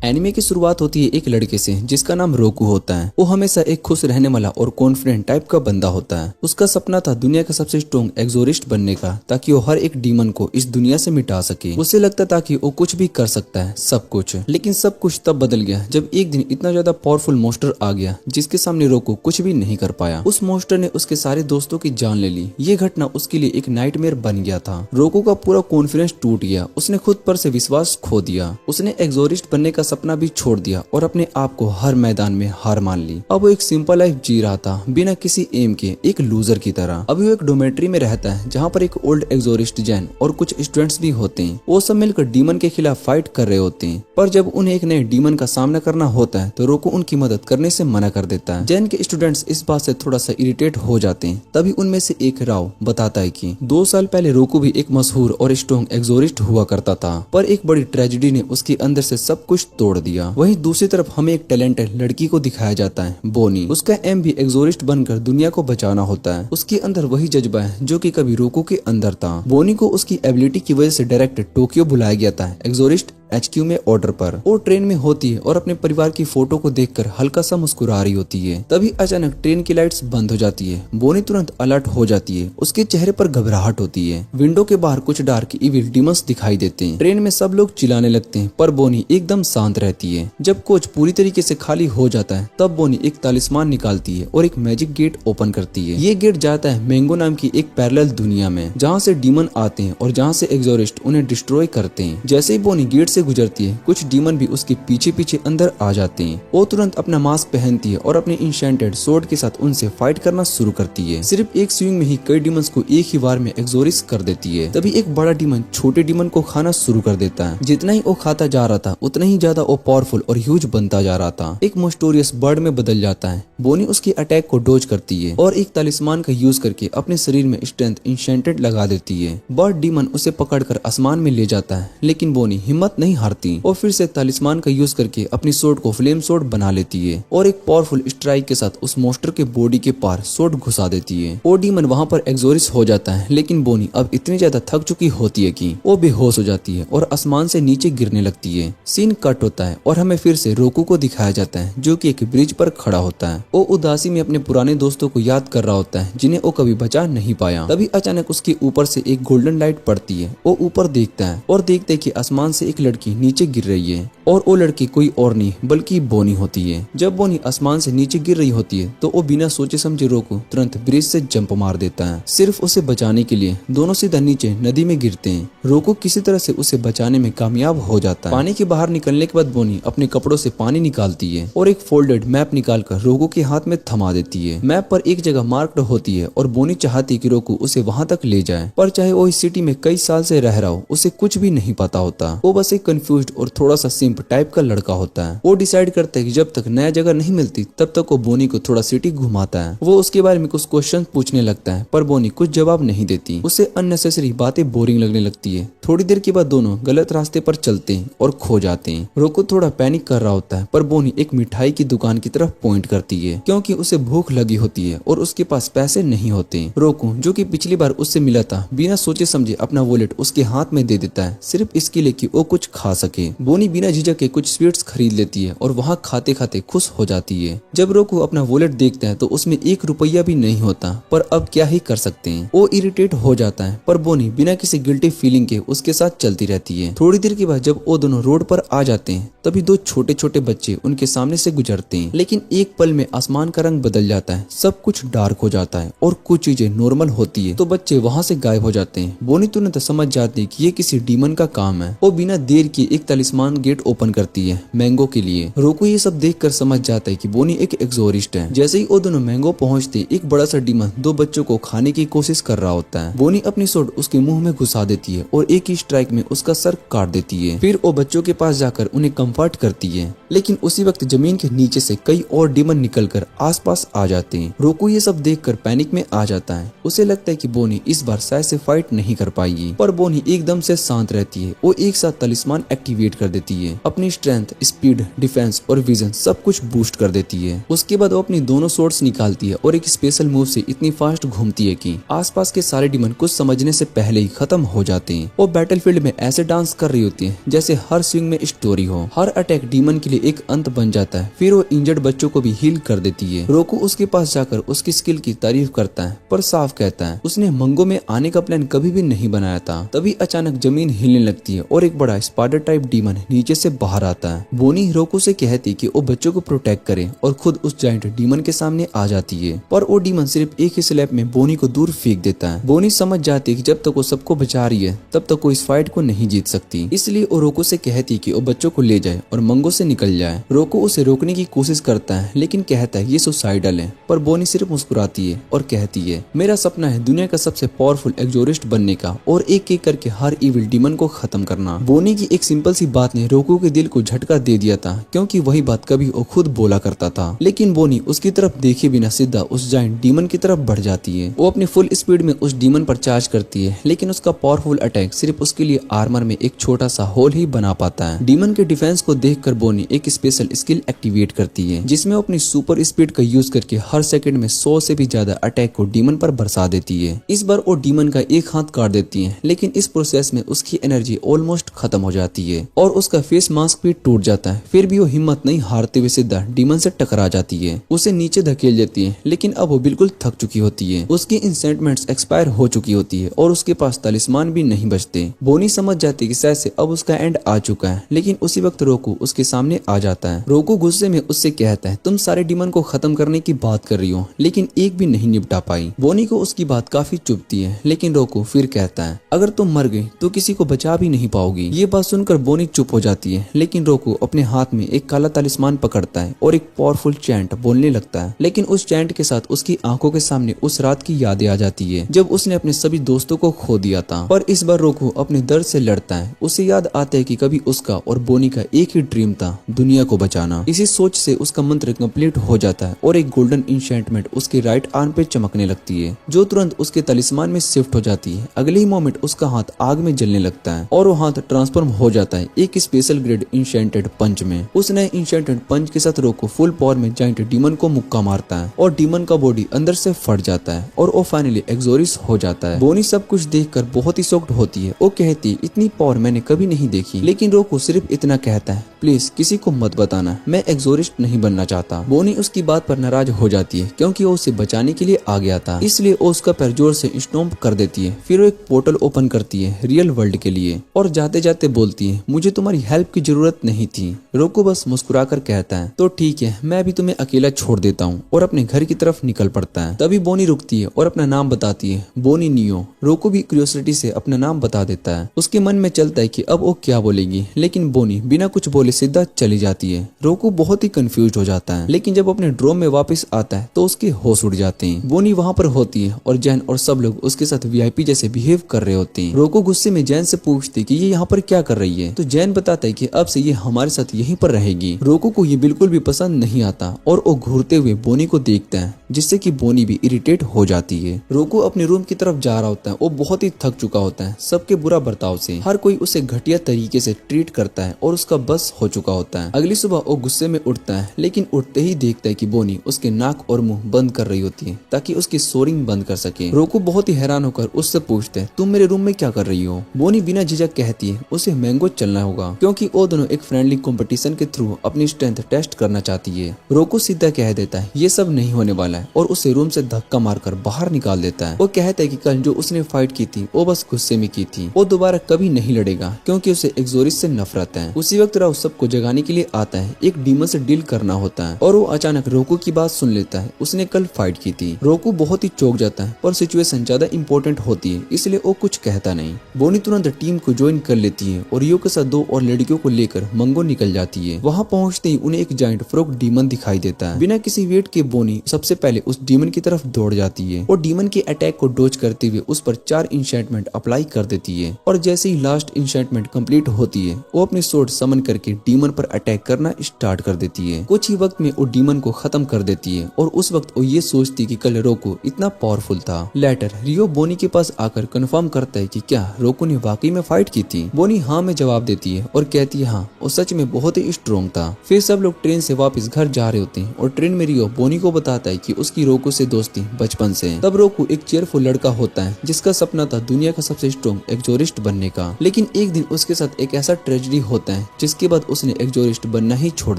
Anime की शुरुआत होती है एक लड़के से जिसका नाम रोकू होता है। वो हमेशा एक खुश रहने वाला और कॉन्फिडेंट टाइप का बंदा होता है। उसका सपना था दुनिया का सबसे स्ट्रॉन्ग एक्सोरिस्ट बनने का, ताकि वो हर एक डीमन को इस दुनिया से मिटा सके। उसे लगता था कि वो कुछ भी कर सकता है, सब कुछ। लेकिन सब कुछ तब बदल गया जब एक दिन इतना ज्यादा पावरफुल मॉन्स्टर आ गया जिसके सामने रोकू कुछ भी नहीं कर पाया। उस मॉन्स्टर ने उसके सारे दोस्तों की जान ले ली। ये घटना उसके लिए एक नाइटमेयर बन गया था। रोकू का पूरा कॉन्फिडेंस टूट गया। उसने खुद पर से विश्वास खो दिया। उसने एक्सोरिस्ट बनने का सपना भी छोड़ दिया और अपने आप को हर मैदान में हार मान ली। अब वो एक सिंपल लाइफ जी रहा था, बिना किसी एम के, एक लूजर की तरह। अभी वो एक डोमेट्री में रहता है जहाँ पर एक ओल्ड एक्सोरिस्ट जैन और कुछ स्टूडेंट्स भी होते हैं। वो सब मिलकर डीमन के खिलाफ फाइट कर रहे होते हैं। पर जब उन्हें एक नए डीमन का सामना करना होता है तो रोकू उनकी मदद करने से मना कर देता है। जैन के स्टूडेंट्स इस बात से थोड़ा सा इरिटेट हो जाते हैं। तभी उनमें से एक राव बताता है कि 2 साल पहले रोकू भी एक मशहूर और स्ट्रॉन्ग एक्सोरिस्ट हुआ करता था, पर एक बड़ी ट्रेजेडी ने उसके अंदर से सब कुछ तोड़ दिया। वहीं दूसरी तरफ हमें एक टैलेंटेड लड़की को दिखाया जाता है, बोनी। उसका एम भी एक्सोरिस्ट बनकर दुनिया को बचाना होता है। उसके अंदर वही जज्बा है जो कि कभी रोकू के अंदर था। बोनी को उसकी एबिलिटी की वजह से डायरेक्ट टोक्यो बुलाया गया था एक्सोरिस्ट HQ में ऑर्डर पर। वो ट्रेन में होती है और अपने परिवार की फोटो को देखकर हल्का सा मुस्कुरा रही होती है। तभी अचानक ट्रेन की लाइट्स बंद हो जाती है। बोनी तुरंत अलर्ट हो जाती है। उसके चेहरे पर घबराहट होती है। विंडो के बाहर कुछ डार्क इविल डीमंस दिखाई देते हैं। ट्रेन में सब लोग चिल्लाने लगते हैं, पर बोनी एकदम शांत रहती है। जब कोच पूरी तरीके से खाली हो जाता है तब बोनी एक तालिस्मान निकालती है और एक मैजिक गेट ओपन करती है। ये गेट जाता है मैंगो नाम की एक पैरेलल दुनिया में, जहाँ से डीमन आते हैं और जहाँ से एक्सोरिस्ट उन्हें डिस्ट्रॉय करते हैं। जैसे ही बोनी गेट से गुजरती है कुछ डीमन भी उसके पीछे पीछे अंदर आ जाते हैं। वो तुरंत अपना मास्क पहनती है और अपने इंशेंटेड स्वॉर्ड के साथ उनसे फाइट करना शुरू करती है। सिर्फ एक स्विंग में ही कई डीमंस को एक ही बार में एक्सोरिस्ट कर देती है। तभी एक बड़ा डीमन छोटे डीमन को खाना शुरू कर देता है। जितना ही वो खाता जा रहा था उतना ही ज्यादा वो पावरफुल और ह्यूज बनता जा रहा था। एक मोस्टोरियस बर्ड में बदल जाता है। बोनी उसके अटैक को डोज करती है और एक तालिस्मान का यूज करके अपने शरीर में स्ट्रेंथ इंशेंटेड लगा देती है। बर्ड डीमन उसे पकड़कर आसमान में ले जाता है, लेकिन बोनी हिम्मत नहीं हारती और फिर से तालिस्मान का यूज करके अपनी सोर्ड को फ्लेम सोर्ड बना लेती है और एक पावरफुल स्ट्राइक के साथ उस मॉन्स्टर के बॉडी के पार सोर्ड घुसा देती है। वो डीमन वहाँ पर एक्सोरिस्ट हो जाता है, लेकिन बोनी अब इतनी ज्यादा थक चुकी होती है कि वो बेहोश हो जाती है और आसमान से नीचे गिरने लगती है। सीन कट होता है और हमें फिर से रोकू को दिखाया जाता है जो कि एक ब्रिज पर खड़ा होता है। वो उदासी में अपने पुराने दोस्तों को याद कर रहा होता है जिन्हें वो कभी बचा नहीं पाया। तभी अचानक उसके ऊपर से एक गोल्डन लाइट पड़ती है। वो ऊपर देखता है और देखते है कि आसमान से एक लड़की नीचे गिर रही है और वो लड़की कोई और नहीं बल्कि बोनी होती है। जब बोनी आसमान से नीचे गिर रही होती है तो वो बिना सोचे समझे रोकू तुरंत ब्रिज से जंप मार देता है। सिर्फ उसे बचाने के लिए दोनों सीधा नीचे नदी में गिरते हैं। रोकू किसी तरह से उसे बचाने में कामयाब हो जाता है। पानी के बाहर निकलने के बाद बोनी अपने कपड़ों से पानी निकालती है और एक फोल्डेड मैप निकालकर रोकू के हाथ में थमा देती है। मैप पर एक जगह मार्क्ड होती है और बोनी चाहती कि रोकू उसे वहां तक ले जाए, पर चाहे वो इस सिटी में कई साल से रह रहा हो उसे कुछ भी नहीं पता होता। वो बस एक कंफ्यूज्ड और थोड़ा सा सिंप टाइप का लड़का होता है। वो डिसाइड करता है कि जब तक नया जगह नहीं मिलती तब तक वो बोनी को थोड़ा सिटी घुमाता है। वो उसके बारे में कुछ क्वेश्चन पूछने लगता है, पर बोनी कुछ जवाब नहीं देती। उसे अननेसेसरी बातें बोरिंग लगने लगती है। थोड़ी देर के बाद दोनों गलत रास्ते पर चलते हैं और खो जाते हैं। रोकू थोड़ा पैनिक कर रहा होता है, पर बोनी एक मिठाई की दुकान की तरफ पॉइंट करती है क्योंकि उसे भूख लगी होती है और उसके पास पैसे नहीं होते। रोकू जो कि पिछली बार उससे मिला था बिना सोचे समझे अपना वॉलेट उसके हाथ में दे देता है, सिर्फ इसके लिए कि वो कुछ खा सके। बोनी बिना झिझक के कुछ स्वीट्स खरीद लेती है और वहाँ खाते खाते खुश हो जाती है। जब रोकू अपना वॉलेट देखता है तो उसमें 1 रुपया भी नहीं होता, पर अब क्या ही कर सकते हैं। वो इरिटेट हो जाता है, पर बोनी बिना किसी गिल्टी फीलिंग के उसके साथ चलती रहती है। थोड़ी देर के बाद जब वो दोनों रोड पर आ जाते हैं तभी 2 छोटे छोटे बच्चे उनके सामने से गुजरते हैं, लेकिन एक पल में आसमान का रंग बदल जाता है, सब कुछ डार्क हो जाता है और कुछ चीजें नॉर्मल होती है तो बच्चे वहाँ से गायब हो जाते हैं। बोनी तुरंत समझ जाती है कि ये किसी डीमन का काम है। वो बिना देर किए एक तालिस्मान गेट ओपन करती है मैंगो के लिए। रोकू ये सब देखकर समझ जाता है कि बोनी एक एक्सोरिस्ट है। जैसे ही वो दोनों मैंगो पहुंचते एक बड़ा सा डीमन 2 बच्चों को खाने की कोशिश कर रहा होता है। बोनी अपनी सोड उसके मुंह में घुसा देती है और एक ही स्ट्राइक में उसका सर काट देती है। फिर वो बच्चों के पास जाकर उन्हें कंफर्ट करती है, लेकिन उसी वक्त जमीन के नीचे से कई और डीमन निकलकर आसपास आ जाते हैं। रोकू ये सब देखकर पैनिक में आ जाता है। उसे लगता है कि बोनी इस बार शायद से फाइट नहीं कर पाएगी, पर बोनी एकदम से शांत रहती है। वो एक साथ तालिस्मान तलिस्मान एक्टिवेट कर देती है। अपनी स्ट्रेंथ, स्पीड, डिफेंस और विजन सब कुछ बूस्ट कर देती है। उसके बाद वो अपनी दोनों स्वॉर्ड्स निकालती है और एक स्पेशल मूव से इतनी फास्ट घूमती है कि आसपास के सारे डीमन कुछ समझने से पहले ही खत्म हो जाते हैं। वो बैटलफील्ड में ऐसे डांस कर रही होती है जैसे हर स्विंग में स्टोरी हो। हर अटैक डीमन के लिए एक अंत बन जाता है। फिर वो इंजर्ड बच्चों को भी हील कर देती है। रोकू उसके पास जाकर उसकी स्किल की तारीफ करता है पर साफ कहता है उसने मंगो में आने का प्लान कभी भी नहीं बनाया था। तभी अचानक जमीन हिलने लगती है और एक बड़ा स्पाइडर टाइप डीमन नीचे से बाहर आता है। बोनी रोकू से कहती कि वो बच्चों को प्रोटेक्ट करे और खुद उस जायंट डीमन के सामने आ जाती है, पर वो डीमन सिर्फ एक ही स्लैप में बोनी को दूर फेंक देता है। बोनी समझ जाती है कि जब तक वो सबको बचा रही है तब तक वो इस फाइट को नहीं जीत सकती, इसलिए वो रोको से कहती कि वो बच्चों को ले जाए और मंगो से निकल जाए। रोको उसे रोकने की कोशिश करता है लेकिन कहता है ये सुसाइडल है, पर बोनी सिर्फ मुस्कुराती है और कहती है मेरा सपना है दुनिया का सबसे पावरफुल एक्सोरिस्ट बनने का और एक एक करके हर इविल डीमन को खत्म करना। बोनी की एक सिंपल सी बात ने रोको के दिल को झटका दे दिया था, क्योंकि वही बात कभी वो खुद बोला करता था। लेकिन बोनी उसकी तरफ देखे बिना सीधा उस जायंट डीमन की तरफ बढ़ जाती है। वो अपनी फुल स्पीड में उस डीमन पर चार्ज करती है, लेकिन उसका पावरफुल अटैक सिर्फ उसके लिए आर्मर में एक छोटा सा होल ही बना पाता है। डीमन के डिफेंस को देखकर बोनी एक स्पेशल स्किल एक्टिवेट करती है जिसमें वो अपनी सुपर स्पीड का यूज करके हर सेकंड में 100 से भी ज्यादा अटैक को डीमन पर बरसा देती है। इस बार वो डीमन का एक हाथ काट देती है, लेकिन इस प्रोसेस में उसकी एनर्जी ऑलमोस्ट खत्म हो जाती है और उसका फेस मास्क भी टूट जाता है। फिर भी वो हिम्मत नहीं हारते हुए सीधा डीमन से टकरा जाती है, उसे नीचे धकेल देती है, लेकिन अब वो बिल्कुल थक चुकी होती है। उसकी इंसेंटमेंट्स एक्सपायर हो चुकी होती है और उसके पास तलिस्मान भी नहीं बचते। बोनी समझ जाती है कि शायद से अब उसका एंड आ चुका है, लेकिन उसी वक्त रोकू उसके सामने आ जाता है। रोकू गुस्से में उससे कहता है तुम सारे डीमन को खत्म करने की बात कर रही हो, लेकिन एक भी नहीं निपटा पाई। बोनी को उसकी बात काफी चुभती है, लेकिन रोकू फिर कहता है अगर तुम मर गई तो किसी को बचा भी नहीं पाओगी। ये बात सुनकर बोनी चुप हो जाती है, लेकिन रोकू अपने हाथ में एक काला तलिस्मान पकड़ता है और एक पावरफुल चैंट बोलने लगता है। लेकिन उस चैंट के साथ उसकी आंखों के सामने उस रात की यादें आ जाती है जब उसने अपने सभी दोस्तों को खो दिया था। पर इस बार रोकू अपने दर्द से लड़ता है। उसे याद आता है कि कभी उसका और बोनी का एक ही ड्रीम था, दुनिया को बचाना। इसी सोच से उसका मंत्र कंप्लीट हो जाता है और एक गोल्डन इंशेंटमेंट उसके राइट आर्म पे चमकने लगती है, जो तुरंत उसके तलिस्मान में शिफ्ट हो जाती है। अगले ही मोमेंट उसका हाथ आग में जलने लगता है और वो हाथ ट्रांसफॉर्म हो जाता है एक स्पेशल ग्रेड इंशेंटेड पंच में। उस नए इंशेंटेड पंच के साथ रोको फुल पावर में जायंट डीमन को मुक्का मारता है और डीमन का बॉडी अंदर से फट जाता है और वो फाइनली एक्सोरिस हो जाता है। बोनी सब कुछ देखकर बहुत ही शॉक्ड होती है। वो कहती है इतनी पावर मैंने कभी नहीं देखी, लेकिन रोको सिर्फ इतना कहता है प्लीज किसी को मत बताना, मैं एक्सोरिस्ट नहीं बनना चाहता। बोनी उसकी बात पर नाराज हो जाती है क्योंकि वो उसे बचाने के लिए आ गया था, इसलिए वो उसका पैर जोर से स्टॉम्प कर देती है। फिर वो एक पोर्टल ओपन करती है रियल वर्ल्ड के लिए और जाते जाते बोलती है मुझे तुम्हारी हेल्प की जरूरत नहीं थी। रोको बस मुस्कुराकर कहता है तो ठीक है, मैं भी तुम्हें अकेला छोड़ देता हूँ और अपने घर की तरफ निकल पड़ता है। तभी बोनी रुकती है और अपना नाम बताती है, बोनी नियो। रोको भी क्यूरियोसिटी से अपना नाम बता देता है। उसके मन में चलता है कि अब वो क्या बोलेगी, लेकिन बोनी बिना कुछ बोले सीधा चली जाती है। रोको बहुत ही कंफ्यूज हो जाता है, लेकिन जब अपने ड्रोम में वापस आता है तो उसके होश उड़ जाते हैं। बोनी वहाँ पर होती है और जैन और सब लोग उसके साथ वीआईपी जैसे बिहेव कर रहे होते हैं। रोको गुस्से में जैन से पूछती कि ये यहाँ पर क्या कर रही है, तो जैन बताता है कि अब से ये हमारे साथ यहीं पर रहेगी। रोको को ये बिल्कुल भी पसंद नहीं आता और वो घूरते हुए बोनी को देखता है, जिससे कि बोनी भी इरिटेट हो जाती है। रोको अपने रूम की तरफ जा रहा होता है। वो बहुत ही थक चुका होता है सबके बुरा बर्ताव से। हर कोई उसे घटिया तरीके से ट्रीट करता है और उसका बस हो चुका होता है। अगली सुबह वो गुस्से में उठता है, लेकिन उठते ही देखता है कि बोनी उसके नाक और मुंह बंद कर रही होती है ताकि उसकी सोरिंग बंद कर सके। रोको बहुत ही हैरान होकर उससे पूछते हैं तुम मेरे रूम में क्या कर रही हो। बोनी बिना झिझक कहती है उसे मैंगो चलना होगा, क्योंकि वो दोनों एक फ्रेंडली कंपटीशन के थ्रू अपनी स्ट्रेंथ टेस्ट करना चाहती है। रोको सीधा कह देता है ये सब नहीं होने वाला है और उसे रूम से धक्का मारकर बाहर निकाल देता है। वो कहता है कि कल जो उसने फाइट की थी वो बस गुस्से में की थी, वो दोबारा कभी नहीं लड़ेगा क्योंकि उसे एक्सोरिस से नफरत है। उसी वक्त राव सबको जगाने के लिए आता है। एक डीमन से डील करना होता है और वो अचानक रोको की बात सुन लेता है। उसने कल फाइट की थी। रोको बहुत ही चौंक जाता है, पर सिचुएशन ज्यादा इंपॉर्टेंट होती है इसलिए वो कुछ कहता नहीं। बोनी तुरंत टीम को ज्वाइन कर लेती है और रियो के साथ 2 और लड़कियों को लेकर मंगो निकल जाती है। वहाँ पहुँचते ही उन्हें एक जायंट फ्रॉग डीमन दिखाई देता है। बिना किसी वेट के बोनी सबसे पहले उस डीमन की तरफ दौड़ जाती है और डीमन के अटैक को डोज करते हुए उस पर 4 इंशेंटमेंट अप्लाई कर देती है। और जैसे ही लास्ट इंशेंटमेंट कंप्लीट होती है वो अपनी स्वॉर्ड समन करके डीमन पर अटैक करना स्टार्ट कर देती है। कुछ ही वक्त में वो डीमन को खत्म कर देती है और उस वक्त वो ये सोचती कि कल रोको इतना पावरफुल था। लेटर रियो बोनी के पास आकर कंफर्म करता है कि क्या रोको ने वाकई में फाइट की थी। बोनी हाँ में जवाब देती है और कहती है हाँ, वो सच में बहुत ही स्ट्रोंग था। फिर सब लोग ट्रेन से वापस घर जा रहे होते हैं और ट्रेन में रियो बोनी को बताता है कि उसकी रोकू से दोस्ती बचपन से है। तब रोकू एक चेयरफुल लड़का होता है जिसका सपना था दुनिया का सबसे स्ट्रोंग एक्सोरिस्ट बनने का। लेकिन एक दिन उसके साथ एक ऐसा ट्रेजेडी होता है जिसके बाद उसने एक्सोरिस्ट बनना ही छोड़